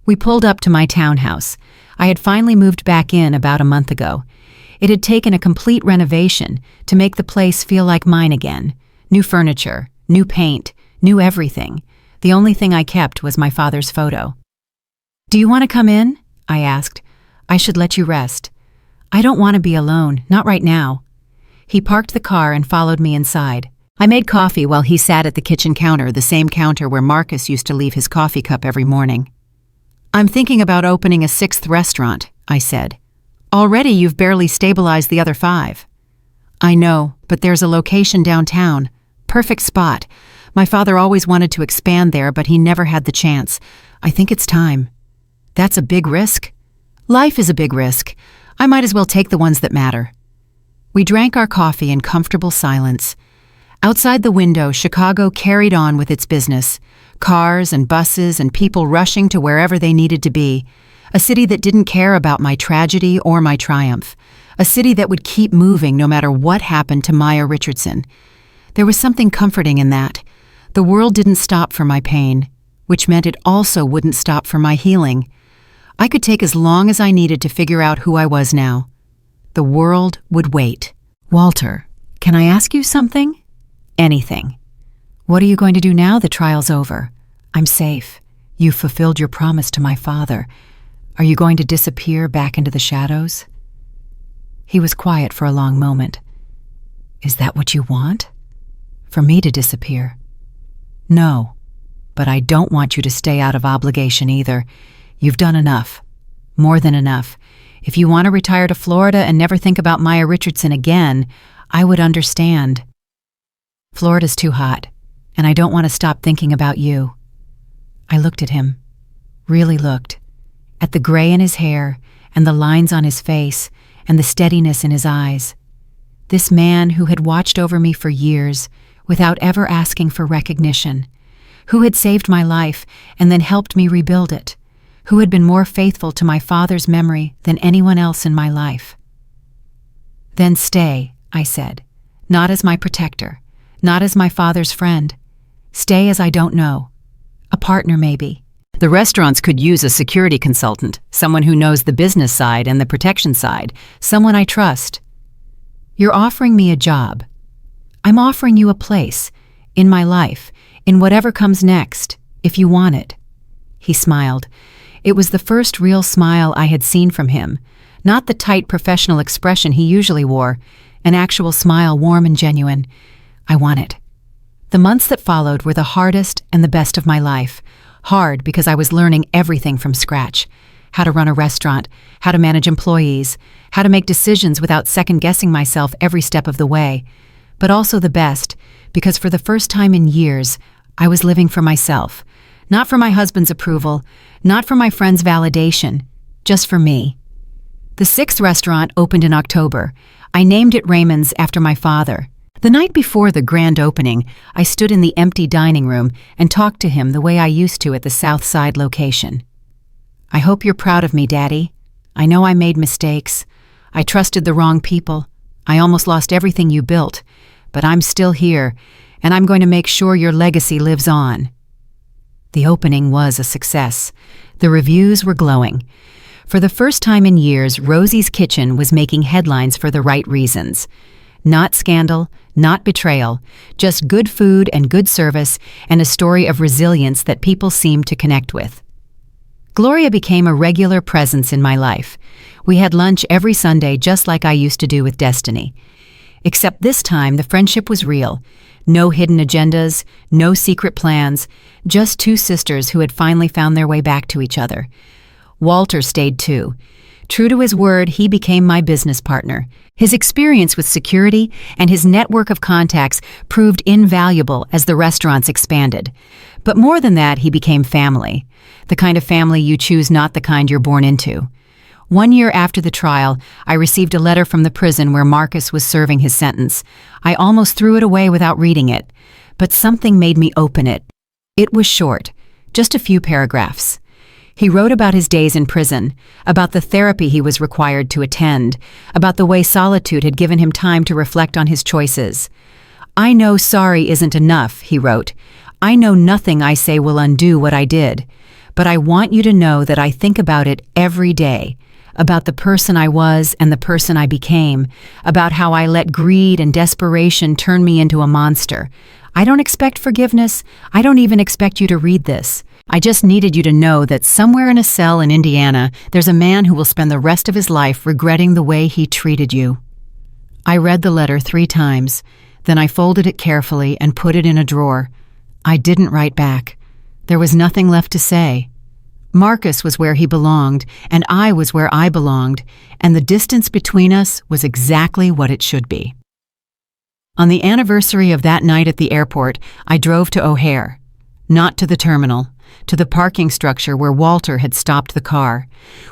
We pulled up to my townhouse. I had finally moved back in about a month ago. It had taken a complete renovation to make the place feel like mine again. New furniture, new paint, new everything. The only thing I kept was my father's photo. "Do you want to come in?" I asked. "I should let you rest." "I don't want to be alone, not right now." He parked the car and followed me inside. I made coffee while he sat at the kitchen counter, the same counter where Marcus used to leave his coffee cup every morning. "I'm thinking about opening a 6th restaurant," I said. "Already you've barely stabilized the other 5. "I know, but there's a location downtown. Perfect spot. My father always wanted to expand there, but he never had the chance. I think it's time." "That's a big risk." "Life is a big risk. I might as well take the ones that matter." We drank our coffee in comfortable silence. Outside the window, Chicago carried on with its business. Cars and buses and people rushing to wherever they needed to be. A city that didn't care about my tragedy or my triumph. A city that would keep moving no matter what happened to Maya Richardson. There was something comforting in that. The world didn't stop for my pain, which meant it also wouldn't stop for my healing. I could take as long as I needed to figure out who I was now. The world would wait. "Walter, can I ask you something?" "Anything." "What are you going to do now the trial's over?" "I'm safe. You've fulfilled your promise to my father. Are you going to disappear back into the shadows?" He was quiet for a long moment. "Is that what you want? For me to disappear?" "No, but I don't want you to stay out of obligation either. You've done enough. More than enough. If you want to retire to Florida and never think about Maya Richardson again, I would understand." "Florida's too hot, and I don't want to stop thinking about you." I looked at him, really looked, at the gray in his hair and the lines on his face and the steadiness in his eyes. This man who had watched over me for years without ever asking for recognition, who had saved my life and then helped me rebuild it, who had been more faithful to my father's memory than anyone else in my life. "Then stay," I said, "not as my protector, not as my father's friend. Stay as I don't know. A partner, maybe. The restaurants could use a security consultant, someone who knows the business side and the protection side, someone I trust." "You're offering me a job. I'm offering you a place, in my life, in whatever comes next, if you want it." He smiled. It was the first real smile I had seen from him, not the tight professional expression he usually wore, an actual smile, warm and genuine. "I want it." The months that followed were the hardest and the best of my life. Hard because I was learning everything from scratch. How to run a restaurant, how to manage employees, how to make decisions without second-guessing myself every step of the way. But also the best, because for the first time in years, I was living for myself. Not for my husband's approval, not for my friend's validation, just for me. The 6th restaurant opened in October. I named it Raymond's after my father. The night before the grand opening, I stood in the empty dining room and talked to him the way I used to at the South Side location. "I hope you're proud of me, Daddy. I know I made mistakes. I trusted the wrong people. I almost lost everything you built. But I'm still here, and I'm going to make sure your legacy lives on." The opening was a success. The reviews were glowing. For the first time in years, Rosie's Kitchen was making headlines for the right reasons. Not scandal, not betrayal, just good food and good service and a story of resilience that people seemed to connect with. Gloria became a regular presence in my life. We had lunch every Sunday just like I used to do with Destiny. Except this time the friendship was real. No hidden agendas, no secret plans, just 2 sisters who had finally found their way back to each other. Walter stayed too. True to his word, he became my business partner. His experience with security and his network of contacts proved invaluable as the restaurants expanded. But more than that, he became family. The kind of family you choose, not the kind you're born into. 1 year after the trial, I received a letter from the prison where Marcus was serving his sentence. I almost threw it away without reading it, but something made me open it. It was short, just a few paragraphs. He wrote about his days in prison, about the therapy he was required to attend, about the way solitude had given him time to reflect on his choices. "I know sorry isn't enough," he wrote. "I know nothing I say will undo what I did. But I want you to know that I think about it every day, about the person I was and the person I became, about how I let greed and desperation turn me into a monster. I don't expect forgiveness. I don't even expect you to read this. I just needed you to know that somewhere in a cell in Indiana, there's a man who will spend the rest of his life regretting the way he treated you." I read the letter 3 times. Then I folded it carefully and put it in a drawer. I didn't write back. There was nothing left to say. Marcus was where he belonged, and I was where I belonged, and the distance between us was exactly what it should be. On the anniversary of that night at the airport, I drove to O'Hare. Not to the terminal, to the parking structure where Walter had stopped the car,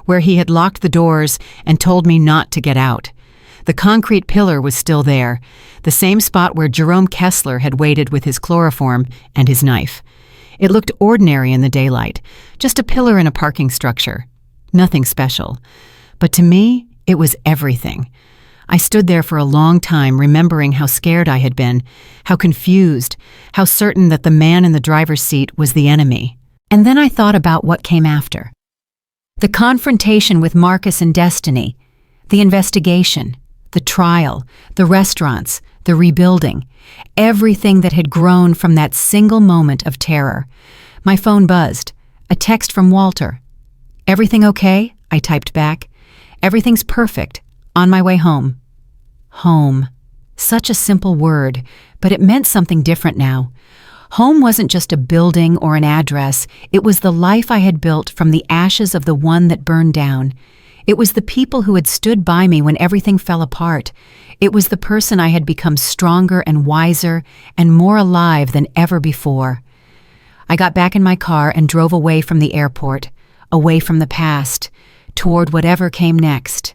where he had locked the doors and told me not to get out. The concrete pillar was still there, the same spot where Jerome Kessler had waited with his chloroform and his knife. It looked ordinary in the daylight, just a pillar in a parking structure. Nothing special. But to me, it was everything. I stood there for a long time remembering how scared I had been, how confused, how certain that the man in the driver's seat was the enemy. And then I thought about what came after. The confrontation with Marcus and Destiny, the investigation, the trial, the restaurants, the rebuilding, everything that had grown from that single moment of terror. My phone buzzed. A text from Walter. "Everything okay?" I typed back. "Everything's perfect. On my way home." Home. Such a simple word, but it meant something different now. Home wasn't just a building or an address. It was the life I had built from the ashes of the one that burned down. It was the people who had stood by me when everything fell apart. It was the person I had become stronger and wiser and more alive than ever before. I got back in my car and drove away from the airport, away from the past, toward whatever came next.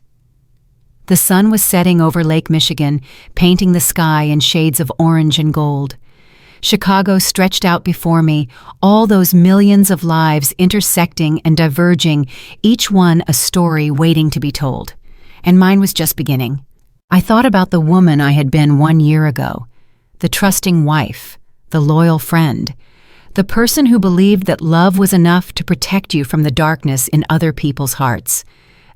The sun was setting over Lake Michigan, painting the sky in shades of orange and gold. Chicago stretched out before me, all those millions of lives intersecting and diverging, each one a story waiting to be told. And mine was just beginning. I thought about the woman I had been 1 year ago, the trusting wife, the loyal friend, the person who believed that love was enough to protect you from the darkness in other people's hearts.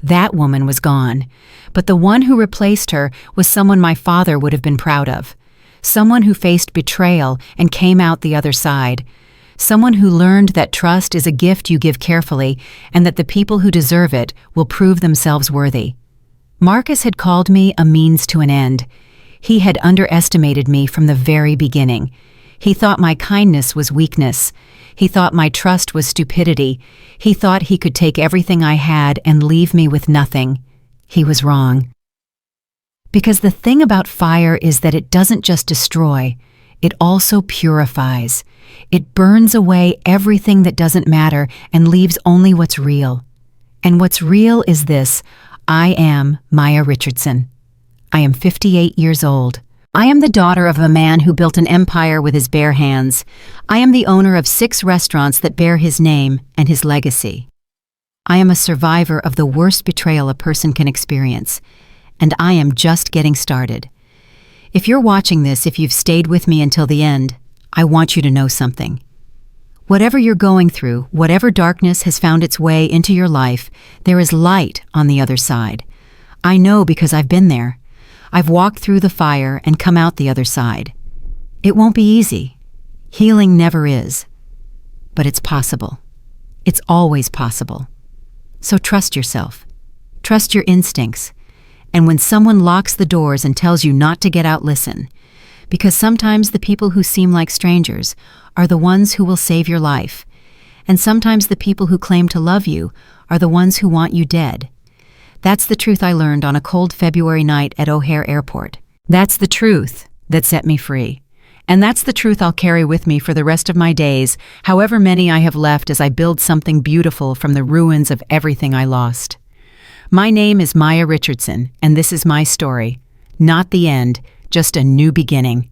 That woman was gone, but the one who replaced her was someone my father would have been proud of. Someone who faced betrayal and came out the other side. Someone who learned that trust is a gift you give carefully and that the people who deserve it will prove themselves worthy. Marcus had called me a means to an end. He had underestimated me from the very beginning. He thought my kindness was weakness. He thought my trust was stupidity. He thought he could take everything I had and leave me with nothing. He was wrong. Because the thing about fire is that it doesn't just destroy, it also purifies. It burns away everything that doesn't matter and leaves only what's real. And what's real is this: I am Maya Richardson. I am 58 years old. I am the daughter of a man who built an empire with his bare hands. I am the owner of 6 restaurants that bear his name and his legacy. I am a survivor of the worst betrayal a person can experience. And I am just getting started. If you're watching this, if you've stayed with me until the end, I want you to know something. Whatever you're going through, whatever darkness has found its way into your life, there is light on the other side. I know because I've been there. I've walked through the fire and come out the other side. It won't be easy. Healing never is. But it's possible. It's always possible. So trust yourself. Trust your instincts. And when someone locks the doors and tells you not to get out, listen. Because sometimes the people who seem like strangers are the ones who will save your life. And sometimes the people who claim to love you are the ones who want you dead. That's the truth I learned on a cold February night at O'Hare Airport. That's the truth that set me free. And that's the truth I'll carry with me for the rest of my days, however many I have left, as I build something beautiful from the ruins of everything I lost. My name is Maya Richardson, and this is my story. Not the end, just a new beginning.